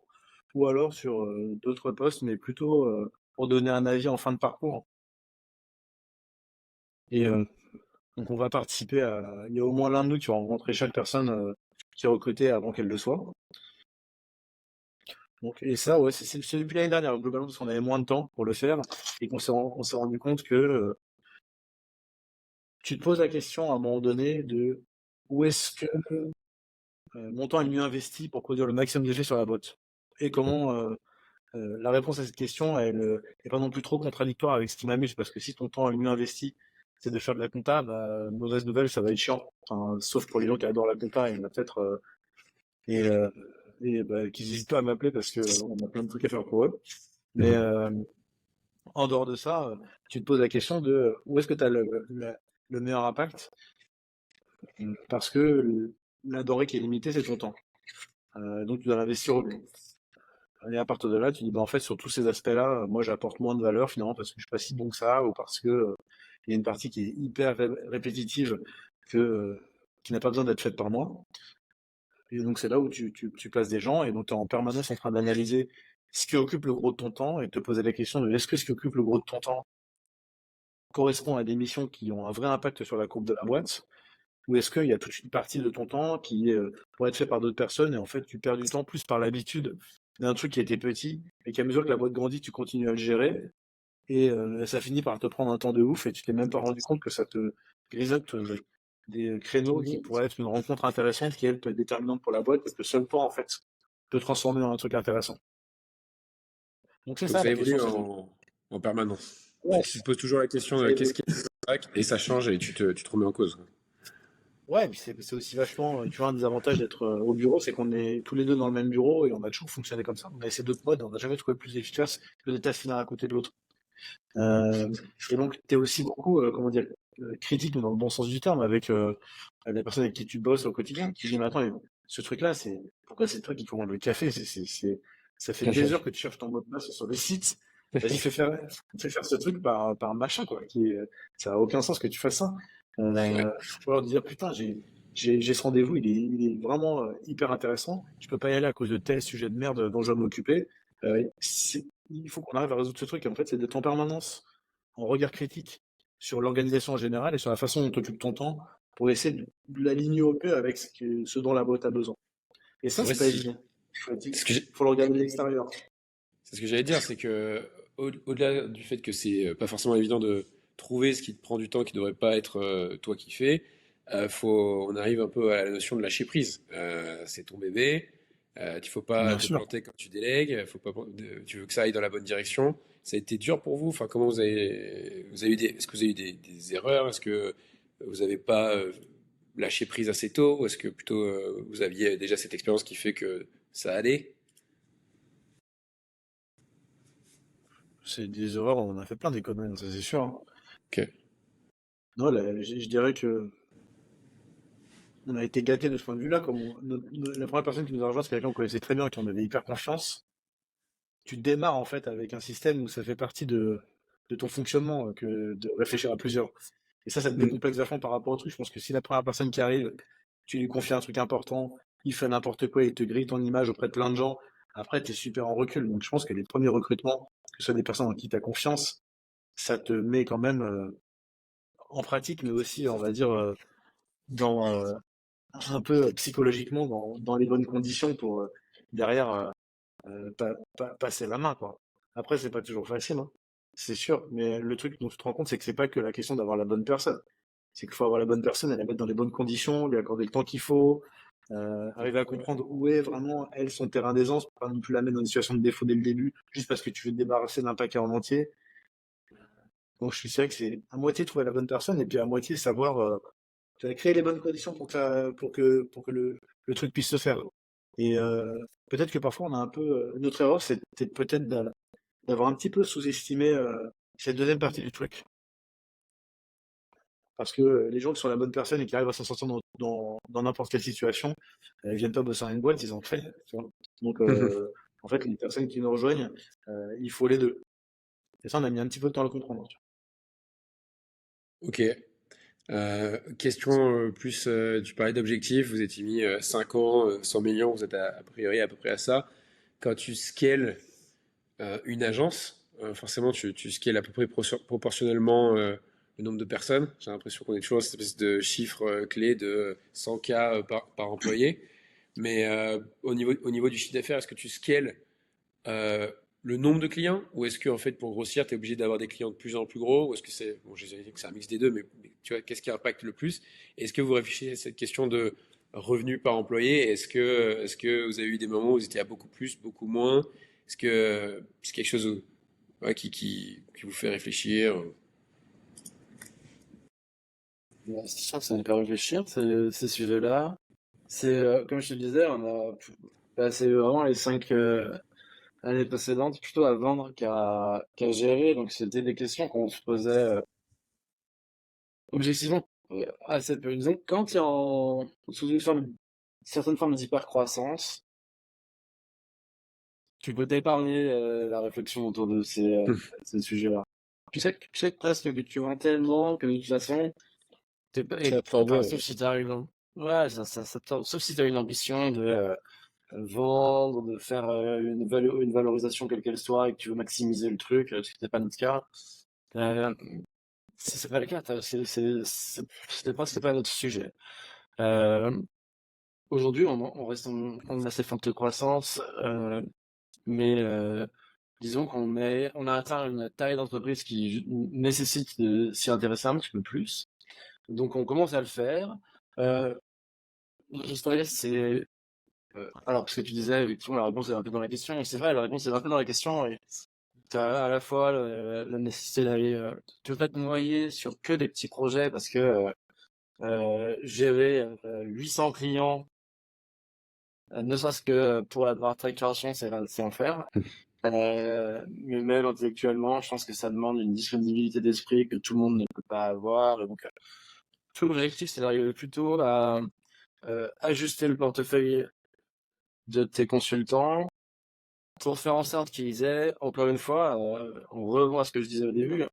ou alors sur d'autres postes, mais plutôt pour donner un avis en fin de parcours. Et donc on va participer à... Il y a au moins l'un de nous qui va rencontrer chaque personne qui est recrutée avant qu'elle le soit. Donc, et ça, ouais, c'est depuis l'année dernière, globalement, parce qu'on avait moins de temps pour le faire, et on s'est rendu compte que tu te poses la question à un moment donné de où est-ce que mon temps est mieux investi pour produire le maximum d'effet sur la boîte. Et comment la réponse à cette question, elle est pas non plus trop contradictoire avec ce qui m'amuse, parce que si ton temps est mieux investi, c'est de faire de la compta, bah, mauvaise nouvelle, ça va être chiant. Enfin, sauf pour les gens qui adorent la compta, il y en a peut-être, et, euh, et bah, qu'ils n'hésitent pas à m'appeler parce que on a plein de trucs à faire pour eux. Mais en dehors de ça, tu te poses la question de où est-ce que tu as le meilleur impact, parce que la denrée qui est limitée, c'est ton temps. Donc tu dois l'investir au mieux. Et à partir de là, tu dis, bah, en fait, sur tous ces aspects-là, moi, j'apporte moins de valeur finalement parce que je suis pas si bon que ça, ou parce que il y a une partie qui est hyper répétitive qui n'a pas besoin d'être faite par moi. Et donc, c'est là où tu places des gens, et donc tu es en permanence en train d'analyser ce qui occupe le gros de ton temps et de te poser la question de est-ce que ce qui occupe le gros de ton temps correspond à des missions qui ont un vrai impact sur la courbe de la boîte, ou est-ce qu'il y a toute une partie de ton temps qui pourrait être fait par d'autres personnes, et en fait, tu perds du temps plus par l'habitude d'un truc qui était petit, et qu'à mesure que la boîte grandit, tu continues à le gérer, et ça finit par te prendre un temps de ouf, et tu t'es même pas rendu compte que ça te grisote des créneaux qui pourraient être une rencontre intéressante, qui elle peut être déterminante pour la boîte, parce que seul toi, en fait, peut transformer dans un truc intéressant. Donc c'est Donc ça ça la question, évolue c'est en permanence. ouais, Tu te poses toujours la question ça de qu'est-ce évolue. qui est impact et ça change et tu te remets en cause. Ouais, puis c'est aussi vachement, tu vois, un des avantages d'être au bureau, c'est qu'on est tous les deux dans le même bureau et on a toujours fonctionné comme ça. On a essayé d'autres modes, on n'a jamais trouvé plus efficace que des tâches l'un à côté de l'autre. Et donc, t'es aussi beaucoup, comment dire, critique, mais dans le bon sens du terme, avec les personnes avec qui tu bosses au quotidien, qui disent, mais attends, mais ce truc-là, pourquoi c'est toi qui commandes le café? Ça fait des heures que tu cherches ton mot de passe sur les sites. Vas-y, fais faire ce truc par un machin, quoi. Ça a aucun sens que tu fasses ça. Ouais. Faut leur dire, putain, j'ai ce rendez-vous, il est vraiment hyper intéressant. Je peux pas y aller à cause de tel sujet de merde dont je dois m'occuper. Il faut qu'on arrive à résoudre ce truc. En fait, c'est d'être en permanence en regard critique sur l'organisation en général et sur la façon dont tu occupes ton temps pour essayer de l'aligner au mieux avec ce dont la boîte a besoin. Et ça, Ouais, c'est pas évident. ce que j'ai- Faut le regarder de l'extérieur. c'est ce que j'allais dire, c'est que au-delà du fait que c'est pas forcément évident de trouver ce qui te prend du temps, qui devrait pas être toi qui fais, on arrive un peu à la notion de lâcher prise. C'est ton bébé, il faut pas Bien te sûr. planter quand tu délègues, faut pas, tu veux que ça aille dans la bonne direction. Ça a été dur pour vous. Enfin, comment vous avez eu est-ce que vous avez eu des erreurs? Est-ce que vous avez pas lâché prise assez tôt? Ou est-ce que plutôt vous aviez déjà cette expérience qui fait que ça allait? C'est des erreurs, on a fait plein d'économies, ça c'est sûr, hein. Ok. Non, là, je dirais que on a été gâtés de ce point de vue-là. La première personne qui nous a rejoint, c'est quelqu'un qu'on connaissait très bien, qui en avait hyper confiance. Tu démarres en fait avec un système où ça fait partie de ton fonctionnement que de réfléchir à plusieurs. Et ça te Mm. décomplexe vachement par rapport au truc. Je pense que si la première personne qui arrive, tu lui confies un truc important, il fait n'importe quoi, il te grille ton image auprès de plein de gens, après tu es super en recul. Donc je pense que les premiers recrutements, que ce soit des personnes en qui tu as confiance, ça te met quand même en pratique, mais aussi, on va dire, dans un peu psychologiquement dans les bonnes conditions pour derrière passer la main, quoi. Après, c'est pas toujours facile, hein. C'est sûr, mais le truc dont tu te rends compte, c'est que c'est pas que la question d'avoir la bonne personne. C'est qu'il faut avoir la bonne personne et la mettre dans les bonnes conditions, lui accorder le temps qu'il faut, arriver à comprendre où est vraiment, elle, son terrain d'aisance, pour pas non plus la mettre dans une situation de défaut dès le début, juste parce que tu veux te débarrasser d'un paquet en entier. Donc, je suis sûr que c'est à moitié trouver la bonne personne et puis à moitié savoir tu vas créer les bonnes conditions pour que le truc puisse se faire. Et peut-être que parfois on a un peu notre erreur, c'était peut-être d'avoir un petit peu sous-estimé cette deuxième partie du truc. Parce que les gens qui sont la bonne personne et qui arrivent à s'en sortir dans n'importe quelle situation, ils viennent pas bosser dans une boîte, ils ont fait. Tu vois. Donc en fait, les personnes qui nous rejoignent, il faut les deux. Et ça, on a mis un petit peu de temps à le comprendre. Ok. Question plus, tu parlais d'objectifs, vous étiez mis 5 ans, 100 millions, vous êtes a priori à peu près à ça. Quand tu scales une agence, forcément tu scales à peu près proportionnellement le nombre de personnes. J'ai l'impression qu'on est toujours dans cette espèce de chiffre clé de 100K par employé. Mais au niveau du chiffre d'affaires, est-ce que tu scales euh, le nombre de clients ou est-ce que en fait pour grossir tu es obligé d'avoir des clients de plus en plus gros ou est-ce que c'est bon j'ai dit que c'est un mix des deux mais tu vois qu'est-ce qui impacte le plus? Est-ce que vous réfléchissez à cette question de revenus par employé? Est-ce que vous avez eu des moments où vous étiez à beaucoup plus, beaucoup moins? Est-ce que c'est quelque chose ouais, qui vous fait réfléchir? C'est sûr que ça me fait réfléchir, ces sujets-là. Comme je te disais, on a passé vraiment les 5 années précédentes plutôt à vendre qu'à gérer. Donc, c'était des questions qu'on se posait objectivement assez peu. Disons, quand tu es sous certaine forme d'hypercroissance, tu peux t'épargner la réflexion autour de ces sujets-là. Tu sais presque que tu vends tellement que de toute façon, C'est absorbé. sauf si t'arrives, ouais, sauf si t'as une ambition de vendre, de faire une valorisation quelle qu'elle soit et que tu veux maximiser le truc, ce qui n'est pas notre cas. Euh, si c'est pas le cas, c'est pas notre sujet. Euh, Aujourd'hui, on reste en assez forte croissance, mais disons on a atteint une taille d'entreprise qui nécessite de s'y intéresser un petit peu plus. Donc on commence à le faire. Euh, L'histoire, c'est alors ce que tu disais, effectivement, la réponse est un peu dans la question. Et c'est vrai, la réponse est un peu dans la question. Et t'as à la fois la nécessité d'aller te pas te noyer sur que des petits projets parce que gérer 800 clients, ne serait-ce que pour la facturation, c'est enfer. Mais même intellectuellement, je pense que ça demande une disponibilité d'esprit que tout le monde ne peut pas avoir. Et donc, tout l'objectif, c'est d'arriver plutôt à ajuster le portefeuille de tes consultants pour faire en sorte qu'ils aient, encore une fois, on revoit ce que je disais au début,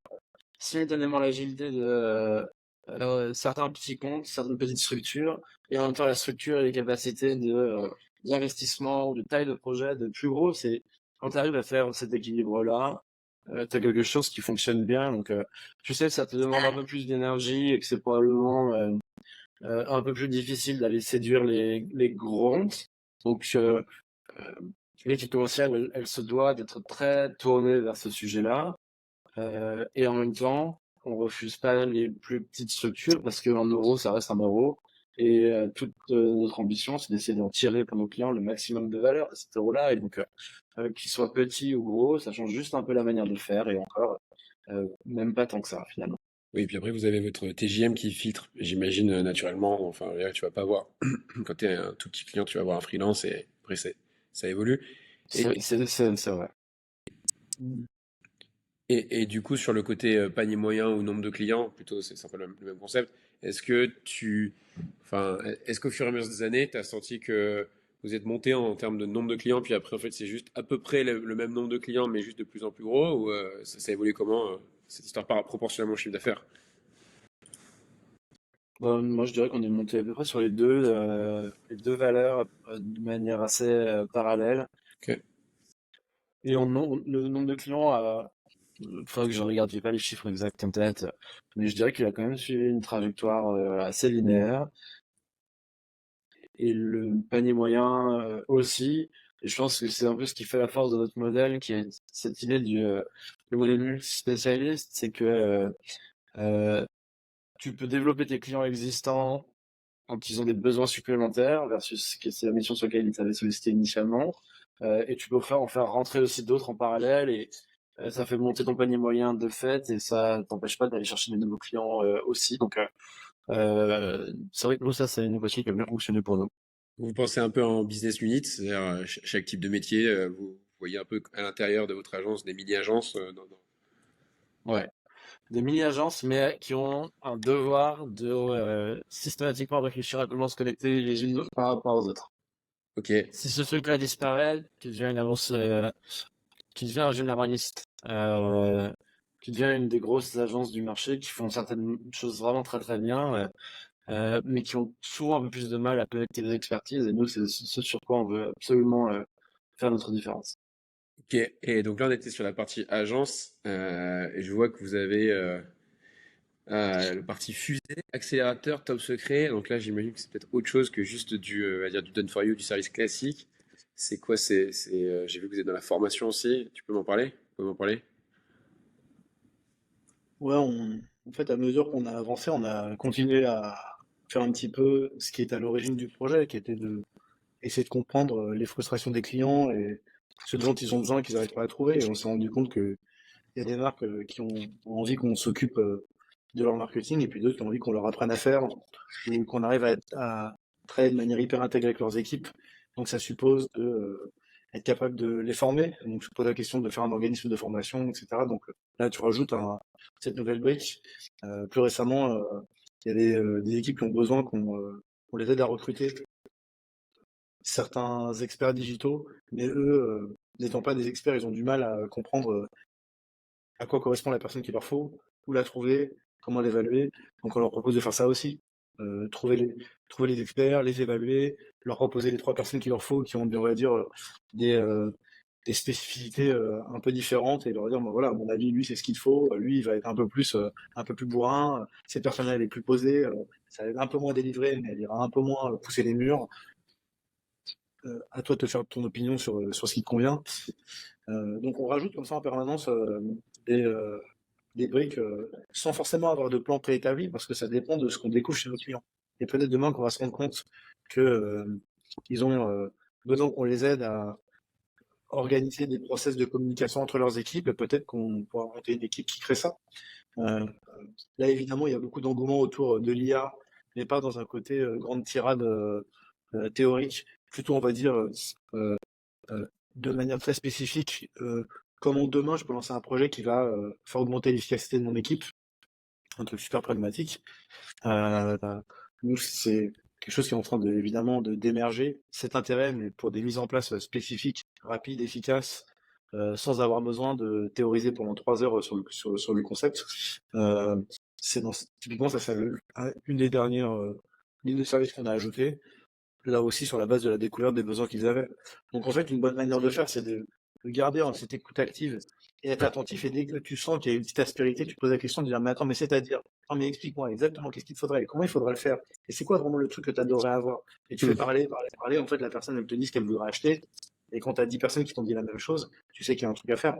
simultanément l'agilité de certains petits comptes, certaines petites structures, et en même temps la structure et les capacités d'investissement ou de taille de projet de plus gros. C'est quand tu arrives à faire cet équilibre-là, tu as quelque chose qui fonctionne bien. Donc, je sais que ça te demande un peu plus d'énergie et que c'est probablement un peu plus difficile d'aller séduire les gros. Donc, l'équipe commerciale, elle se doit d'être très tournée vers ce sujet-là. Et en même temps, on refuse pas les plus petites structures parce qu'un euro, ça reste un euro. Et toute notre ambition, c'est d'essayer d'en tirer pour nos clients le maximum de valeur de cet euro-là. Et donc, qu'il soit petit ou gros, ça change juste un peu la manière de le faire. Et encore, même pas tant que ça, finalement. Oui, puis après, vous avez votre TJM qui filtre, j'imagine, naturellement. Enfin, là, tu vas pas avoir, quand tu es un tout petit client, tu vas avoir un freelance et après, ça évolue. Et, C'est vrai. et du coup, sur le côté panier moyen ou nombre de clients, plutôt, c'est un peu le même concept. Est-ce que enfin, est-ce qu'au fur et à mesure des années, tu as senti que vous êtes monté en termes de nombre de clients, puis après, en fait, c'est juste à peu près le même nombre de clients, mais juste de plus en plus gros, ou ça évolue comment, cette histoire par proportionnellement au chiffre d'affaires? Bon, moi, je dirais qu'on est monté à peu près sur les deux valeurs de manière assez parallèle. Ok. Et le nombre de clients, faudrait que je regarde, j'ai pas les chiffres exacts en tête, mais je dirais qu'il a quand même suivi une trajectoire assez linéaire. Et le panier moyen aussi. Et je pense que c'est un peu ce qui fait la force de notre modèle, qui est cette idée le modèle multi-spécialiste, c'est que euh, tu peux développer tes clients existants quand ils ont des besoins supplémentaires versus ce que c'est la mission sur laquelle ils t'avaient sollicité initialement. Et tu peux en faire rentrer aussi d'autres en parallèle et ça fait monter ton panier moyen de fait et ça t'empêche pas d'aller chercher des nouveaux clients aussi. Donc c'est vrai que nous ça c'est une équation qui a bien fonctionné pour nous. Vous pensez un peu en business unit, c'est-à-dire chaque type de métier, vous voyez un peu à l'intérieur de votre agence des mini-agences. Ouais. Des mini-agences, mais qui ont un devoir de systématiquement réfléchir à comment se connecter les unes par rapport aux autres. Ok, Si ce truc-là disparaît, tu deviens une agence, tu deviens un généraliste. Tu deviens une des grosses agences du marché qui font certaines choses vraiment très très bien, mais qui ont souvent un peu plus de mal à connecter les expertises. Et nous, c'est ce sur quoi on veut absolument faire notre différence. ok. Et donc là, on était sur la partie agence, et je vois que vous avez le parti fusée, accélérateur, top secret. Donc là, j'imagine que c'est peut-être autre chose que juste on va dire du done for you, du service classique. C'est quoi? J'ai vu que vous êtes dans la formation aussi. Tu peux m'en parler? Vous pouvez m'en parler? Ouais, en fait, à mesure qu'on a avancé, on a continué à faire un petit peu ce qui est à l'origine du projet, qui était de essayer de comprendre les frustrations des clients et ce dont ils ont besoin et qu'ils n'arrivent pas à trouver. Et on s'est rendu compte qu'il y a des marques qui ont envie qu'on s'occupe de leur marketing et puis d'autres qui ont envie qu'on leur apprenne à faire ou qu'on arrive à travailler de manière hyper intégrée avec leurs équipes. Donc ça suppose de être capable de les former. Donc je pose la question de faire un organisme de formation, etc. Donc là, tu rajoutes cette nouvelle brique. Plus récemment, il y a des équipes qui ont besoin qu'on les aide à recruter certains experts digitaux, mais eux, n'étant pas des experts, ils ont du mal à comprendre à quoi correspond la personne qu'il leur faut, où la trouver, comment l'évaluer. Donc on leur propose de faire ça aussi. Euh, trouver les, trouver les experts, les évaluer, leur proposer les trois personnes qu'il leur faut, qui ont, on va dire, des, euh, des spécificités un peu différentes, et leur dire, bon, voilà, à mon avis, lui, c'est ce qu'il faut. Lui, il va être un peu plus bourrin. Cette personne-là, elle est plus posée. Ça va être un peu moins délivré, mais elle ira un peu moins pousser les murs. À toi de te faire ton opinion sur ce qui te convient. Donc on rajoute comme ça en permanence des, euh, des briques sans forcément avoir de plan préétabli parce que ça dépend de ce qu'on découvre chez nos clients. Et peut-être demain qu'on va se rendre compte que ils ont besoin qu'on les aide à organiser des process de communication entre leurs équipes et peut-être qu'on pourra monter une équipe qui crée ça. Euh, Là évidemment il y a beaucoup d'engouement autour de l'IA, mais pas dans un côté grande tirade théorique, plutôt on va dire euh, de manière très spécifique comment demain je peux lancer un projet qui va faire augmenter l'efficacité de mon équipe, un truc super pragmatique. Euh, Nous, c'est quelque chose qui est en train évidemment d'émerger, cet intérêt, mais pour des mises en place spécifiques, rapides, efficaces, sans avoir besoin de théoriser pendant 3 heures sur le concept. Euh, Typiquement, ça, c'est une des dernières lignes de service qu'on a ajoutées, là aussi sur la base de la découverte des besoins qu'ils avaient. Donc en fait, une bonne manière de faire, c'est de garder cette écoute active et être attentif. Et dès que tu sens qu'il y a une petite aspérité, tu te poses la question de dire, mais attends, mais c'est-à-dire, non, mais explique-moi exactement qu'est-ce qu'il faudrait, comment il faudrait le faire, et c'est quoi vraiment le truc que tu adorerais avoir. Et tu fais parler, en fait, la personne, elle te dit ce qu'elle voudrait acheter. Et quand tu as 10 personnes qui t'ont dit la même chose, tu sais qu'il y a un truc à faire.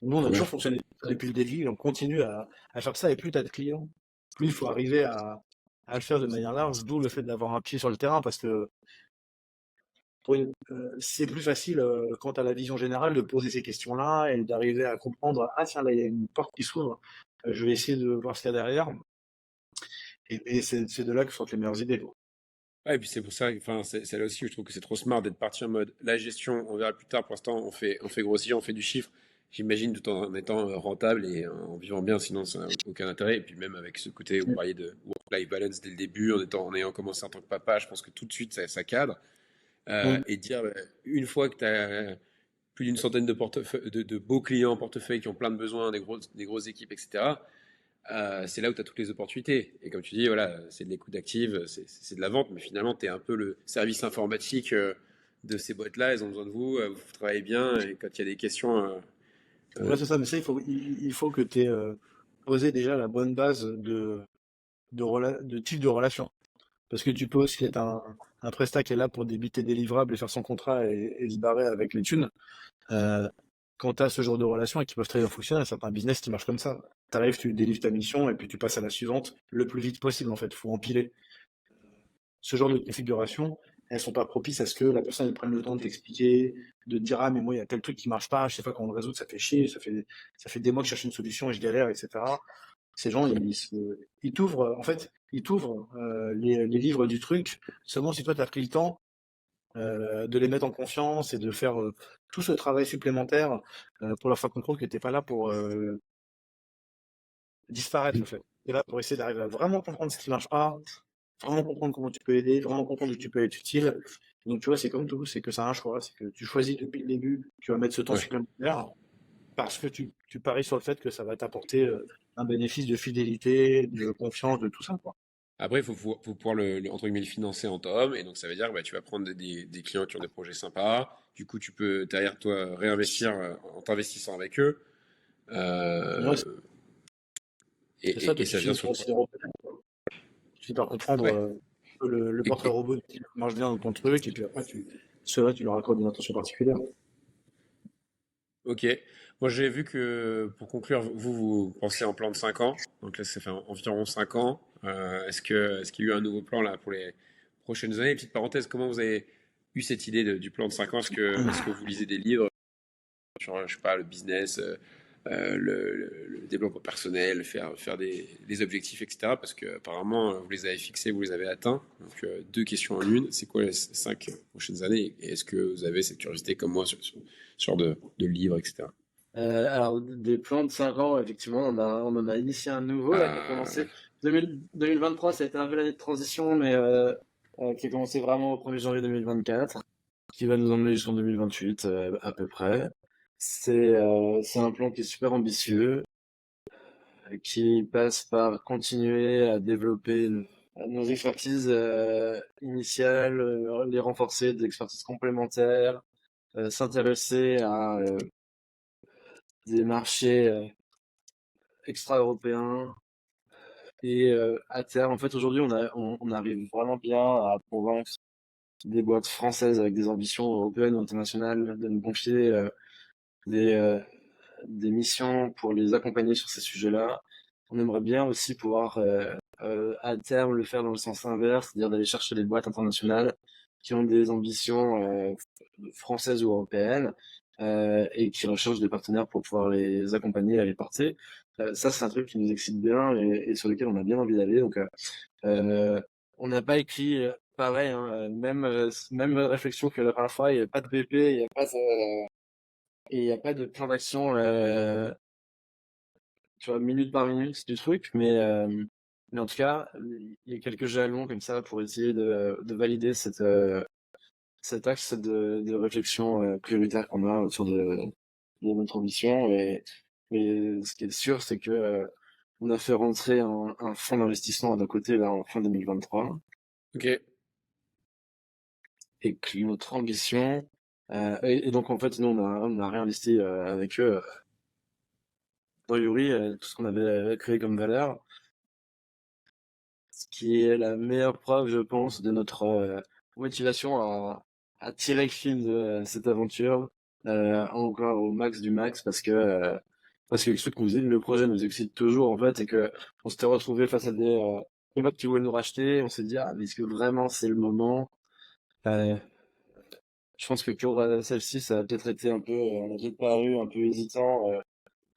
Nous, on a toujours fonctionné depuis le début, et on continue à faire ça. Et plus tu as de clients, plus il faut arriver à le faire de manière large, d'où le fait d'avoir un pied sur le terrain, parce que c'est plus facile quant à la vision générale de poser ces questions-là et d'arriver à comprendre, ah tiens, là il y a une porte qui s'ouvre, je vais essayer de voir ce qu'il y a derrière. Et c'est de là que sortent les meilleures idées. Ouais, et puis c'est pour ça, enfin, c'est là aussi où je trouve que c'est trop smart d'être parti en mode la gestion, on verra plus tard. Pour l'instant, on fait grossir, on fait du chiffre. J'imagine tout en étant rentable et en vivant bien, sinon ça n'a aucun intérêt. Et puis même avec ce côté, vous parliez de work-life balance dès le début, en ayant commencé en tant que papa, je pense que tout de suite ça cadre. Mm. Et dire, une fois que tu as plus d'une centaine de beaux clients en portefeuille qui ont plein de besoins, des grosses équipes, etc., c'est là où tu as toutes les opportunités. Et comme tu dis, voilà, c'est de l'écoute active, c'est de la vente, mais finalement, tu es un peu le service informatique de ces boîtes-là. Elles ont besoin de vous, vous travaillez bien, et quand il y a des questions. Ouais, c'est ça, mais ça, il faut que tu aies posé déjà la bonne base de type de relation. Parce que tu peux aussi être un prestat qui est là pour débiter des livrables et faire son contrat et se barrer avec les thunes. Euh, Quand tu as ce genre de relations et qui peuvent très bien fonctionner, certains business qui marchent comme ça. Tu arrives, tu délivres ta mission et puis tu passes à la suivante le plus vite possible en fait. Il faut empiler. Ce genre de configuration, elles sont pas propices à ce que la personne elle prenne le temps de t'expliquer, de te dire ah mais moi il y a tel truc qui marche pas, je sais pas comment le résoudre, ça fait chier, ça fait des mois que je cherche une solution et je galère, etc. Ces gens ils t'ouvrent en fait, ils t'ouvrent les livres du truc seulement si toi tu as pris le temps de les mettre en confiance et de faire tout ce travail supplémentaire pour leur faire comprendre que t'es pas là pour disparaître en fait. T'es là pour essayer d'arriver à vraiment comprendre ce qui marche pas, vraiment comprendre comment tu peux aider, vraiment comprendre où tu peux être utile. Donc tu vois, c'est comme tout, c'est que c'est un choix, c'est que tu choisis depuis le début, tu vas mettre ce temps Ouais. supplémentaire parce que tu paries sur le fait que ça va t'apporter un bénéfice de fidélité, de confiance, de tout ça, quoi. Après, faut pouvoir entre guillemets, le financer en tome. Et donc, ça veut dire que bah, tu vas prendre des clients qui ont des projets sympas. Du coup, tu peux, derrière toi, réinvestir en t'investissant avec eux. Ouais, Euh, c'est ça, toi et tu ça vient finis sur. par tu finis par comprendre Ouais. le Et, portrait robot qui marche bien dans ton truc, et puis après ceux-là tu leur accordes une attention particulière. ok. Moi, j'ai vu que pour conclure, vous pensez en plan de 5 ans. Donc là, ça fait environ 5 ans. Est-ce qu'il y a eu un nouveau plan là pour les prochaines années? Petite parenthèse, comment vous avez eu cette idée du plan de 5 ans? Est-ce que vous lisez des livres sur, je sais pas, le business, le développement personnel, faire des objectifs, etc. Parce que apparemment, vous les avez fixés, vous les avez atteints. Donc, deux questions en une. C'est quoi les 5 prochaines années? Et est-ce que vous avez cette curiosité comme moi sur ce genre de livres, etc. Alors, des plans de 5 ans, effectivement, on en a initié un nouveau là, qui a Euh, commencé 2023, ça a été un peu l'année de transition, mais qui a commencé vraiment au 1er janvier 2024, qui va nous emmener jusqu'en 2028 à peu près. C'est un plan qui est super ambitieux, qui passe par continuer à développer nos expertises initiales, les renforcer des expertises complémentaires, s'intéresser à des marchés extra-européens. Et à terme, en fait, aujourd'hui, on arrive vraiment bien à convaincre des boîtes françaises avec des ambitions européennes ou internationales de nous confier des, euh, des missions pour les accompagner sur ces sujets-là. On aimerait bien aussi pouvoir, à terme, le faire dans le sens inverse, c'est-à-dire d'aller chercher des boîtes internationales qui ont des ambitions françaises ou européennes et qui recherchent des partenaires pour pouvoir les accompagner et les porter. Ça, c'est un truc qui nous excite bien et sur lequel on a bien envie d'aller. Donc, on n'a pas écrit pareil, hein, même réflexion que la première fois, il n'y a pas de BP, il y a pas de plan d'action, tu vois, minute par minute du truc, mais en tout cas, il y a quelques jalons comme ça pour essayer de valider cet axe de réflexion prioritaire qu'on a autour de notre ambition. Mais ce qui est sûr, c'est que on a fait rentrer un fonds d'investissement à nos côtés là en fin 2023 Ok. et que notre ambition et donc en fait nous on a réinvesti avec eux dans Yuri tout ce qu'on avait créé comme valeur, ce qui est la meilleure preuve je pense de notre motivation à tirer le film de cette aventure encore au max du max parce que le truc le projet nous excite toujours en fait et que on s'était retrouvé face à des mecs qui voulaient nous racheter, on s'est dit ah mais est-ce que vraiment c'est le moment. Euh, je pense que pour celle-ci, ça a peut-être été un peu, on a peut-être paru un peu hésitant,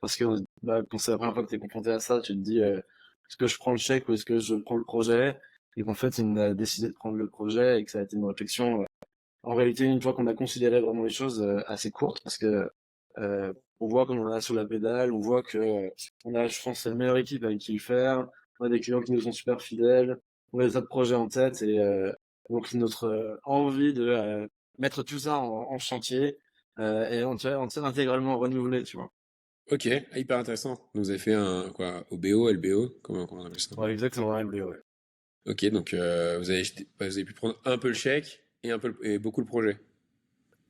parce que bah, quand c'est la première fois que tu es confronté à ça, tu te dis est-ce que je prends le chèque ou est-ce que je prends le projet? Et qu'en fait, on a décidé de prendre le projet et que ça a été une réflexion. En réalité, une fois qu'on a considéré vraiment les choses assez courtes, parce que on voit qu'on en a sous la pédale, on voit que on a, je pense, la meilleure équipe avec qui le faire. On a des clients qui nous sont super fidèles, on a des tas de projets en tête et donc notre envie de mettre tout ça en chantier et entière intégralement renouvelé, tu vois. Ok, hyper intéressant. Donc, vous avez fait un quoi, OBO, LBO, comment on appelle ça? Ouais, exactement, MBO, ouais. Ok, donc vous avez pu prendre un peu le chèque et et beaucoup le projet.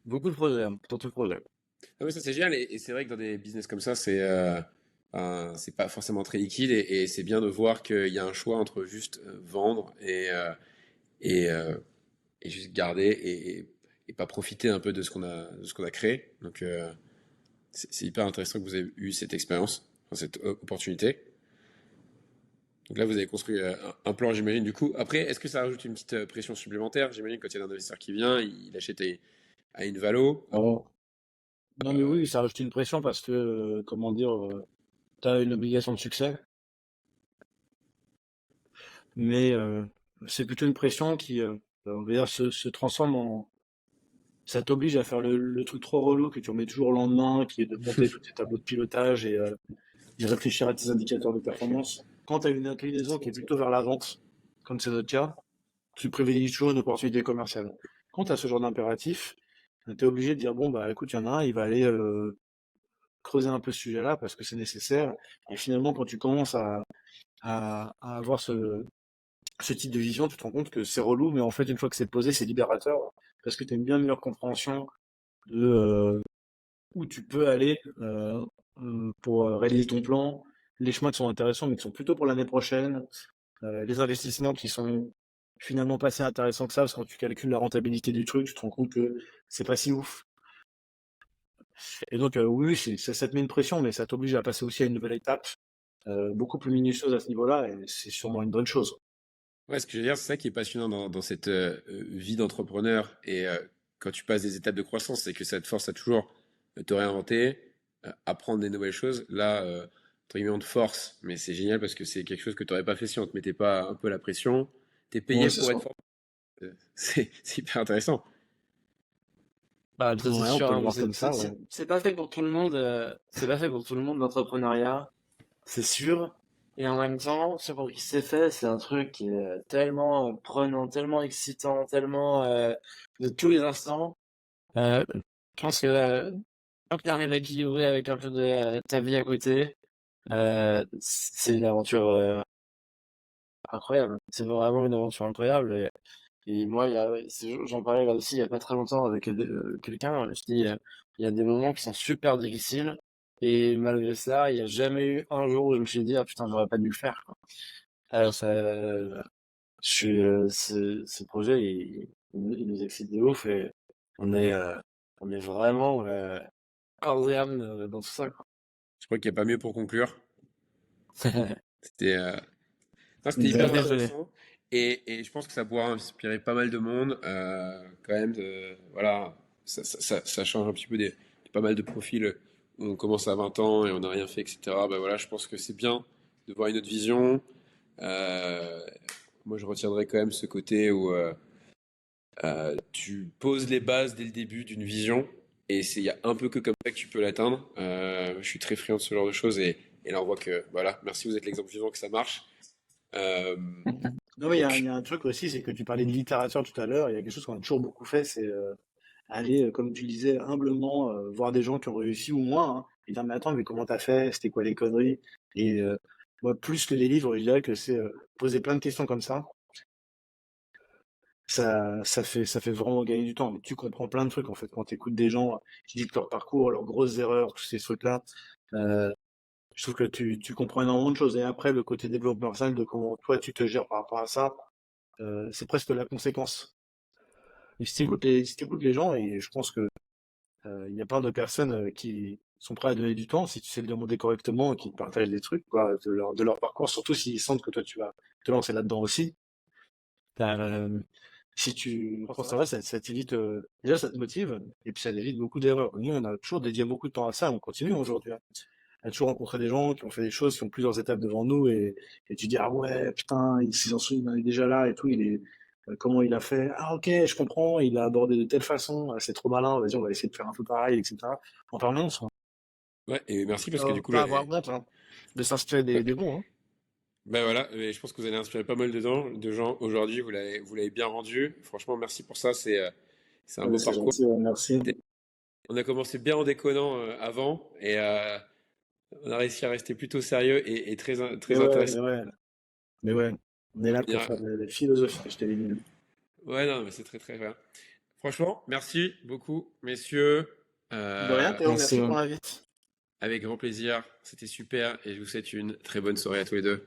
Beaucoup de projets, hein, pour tout le projet. Ah oui, ça c'est génial et c'est vrai que dans des business comme ça, c'est pas forcément très liquide et c'est bien de voir qu'il y a un choix entre juste vendre et, euh, et juste garder et pas profiter un peu de ce qu'on a créé. Donc c'est hyper intéressant que vous ayez eu cette expérience, enfin, cette opportunité. Donc là, vous avez construit un plan, j'imagine. Du coup, après, est-ce que ça rajoute une petite pression supplémentaire? J'imagine quand il y a un investisseur qui vient, il achète à une valo. Non, non, mais oui, ça rajoute une pression parce que, comment dire, tu as une obligation de succès, mais c'est plutôt une pression qui, on va dire, se transforme en. Ça t'oblige à faire le truc trop relou que tu remets toujours le lendemain, qui est de monter tous tes tableaux de pilotage et d'y réfléchir à tes indicateurs de performance. Quand tu as une inclinaison qui est plutôt vers la vente, comme c'est notre cas, tu privilégies toujours une opportunité commerciale. Quand tu as ce genre d'impératif, tu es obligé de dire, bon, bah écoute, il y en a un, il va aller creuser un peu ce sujet-là parce que c'est nécessaire. Et finalement, quand tu commences à avoir ce type de vision, tu te rends compte que c'est relou, mais en fait, une fois que c'est posé, c'est libérateur parce que tu as une bien meilleure compréhension de où tu peux aller pour réaliser ton plan, les chemins qui sont intéressants, mais qui sont plutôt pour l'année prochaine, les investissements qui sont finalement pas si intéressants que ça, parce que quand tu calcules la rentabilité du truc, tu te rends compte que c'est pas si ouf. Et donc, oui, ça te met une pression, mais ça t'oblige à passer aussi à une nouvelle étape, beaucoup plus minutieuse à ce niveau-là, et c'est sûrement une bonne chose. Ouais, ce que je veux dire, c'est ça qui est passionnant dans cette vie d'entrepreneur et quand tu passes des étapes de croissance, c'est que ça te force à toujours te réinventer, apprendre des nouvelles choses. Là, entre guillemets, on te force, mais c'est génial parce que c'est quelque chose que tu n'aurais pas fait si on te mettait pas un peu la pression. Tu es Ouais, payé c'est pour ça. être formé. C'est hyper intéressant. Bah, Ça, c'est ouais, on sûr, peut le hein, voir comme ça, ouais. c'est pas fait pour tout le monde, c'est pas fait pour tout le monde, l'entrepreneuriat, c'est sûr. Et en même temps, ce pour qui c'est fait, c'est un truc qui est tellement prenant, tellement excitant, tellement de tous les instants. Je pense que quand tu arrives à équilibrer avec un peu de ta vie à côté, c'est une aventure incroyable. C'est vraiment une aventure incroyable. Et moi, j'en parlais là aussi il y a pas très longtemps avec quelqu'un. Je dis, il y a des moments qui sont super difficiles. Et malgré ça, il n'y a jamais eu un jour où je me suis dit, ah putain, j'aurais pas dû le faire, quoi. Alors ça, ce projet, il nous excite de ouf et on est, euh, on est vraiment corps et âme dans tout ça, quoi. Je crois qu'il n'y a pas mieux pour conclure. C'était non, c'était Bien hyper résumé. intéressant et je pense que ça pourra inspirer pas mal de monde. Quand même, voilà, ça change un petit peu de pas mal de profils où on commence à 20 ans et on n'a rien fait, etc. Ben voilà, je pense que c'est bien de voir une autre vision. Euh, Moi, je retiendrai quand même ce côté où Tu poses les bases dès le début d'une vision et il y a un peu que comme ça que tu peux l'atteindre. Je suis très friand de ce genre de choses et là on voit que voilà, merci, vous êtes l'exemple vivant que ça marche. Euh, Non, mais il donc y a un truc aussi, c'est que tu parlais de littérature tout à l'heure. Il y a quelque chose qu'on a toujours beaucoup fait, c'est aller, comme tu disais, humblement voir des gens qui ont réussi ou moins, hein, et dire, mais attends, mais comment t'as fait? C'était quoi les conneries? Et moi, plus que les livres, je dirais que c'est poser plein de questions comme ça. Ça fait vraiment gagner du temps. Mais tu comprends plein de trucs, en fait, quand tu écoutes des gens qui disent leur parcours, leurs grosses erreurs, tous ces trucs-là. Euh, je trouve que tu comprends énormément de choses. Et après, le côté développement personnel, de comment toi tu te gères par rapport à ça, c'est presque la conséquence. Et si t'écoutes les gens, et je pense que il y a plein de personnes qui sont prêtes à donner du temps, si tu sais le demander correctement, et qui te partagent des trucs, quoi, de leur parcours, surtout s'ils sentent que toi tu vas te lancer là-dedans aussi. Euh, Si tu penses à ça, ça t'évite, déjà ça te motive, et puis ça évite beaucoup d'erreurs. Nous, on a toujours dédié beaucoup de temps à ça, on continue aujourd'hui, hein. On a toujours rencontré des gens qui ont fait des choses, qui ont plusieurs étapes devant nous, et tu dis, ah ouais, putain, il est déjà là et tout, comment il a fait? Ah ok, je comprends, il a abordé de telle façon, ah, c'est trop malin, vas-y, on va essayer de faire un peu pareil, etc. En parlant, ouais, et merci parce que du coup pas avoir honte, hein, de s'inspirer des bons, hein. ben voilà, et je pense que vous allez inspirer pas mal de gens aujourd'hui. Vous l'avez bien rendu. Franchement, merci pour ça. C'est un beau C'est parcours. gentil, ouais, merci. On a commencé bien en déconnant avant et on a réussi à rester plutôt sérieux et Mais très ouais, intéressant. mais ouais, on est là pour Bien. faire de la philosophie, je t'avais dit. Ouais, non, mais c'est très bien. Franchement, merci beaucoup, messieurs. De rien, Théo, Merci, merci pour man. l'invite. Avec grand plaisir. C'était super et je vous souhaite une très bonne soirée à tous les deux.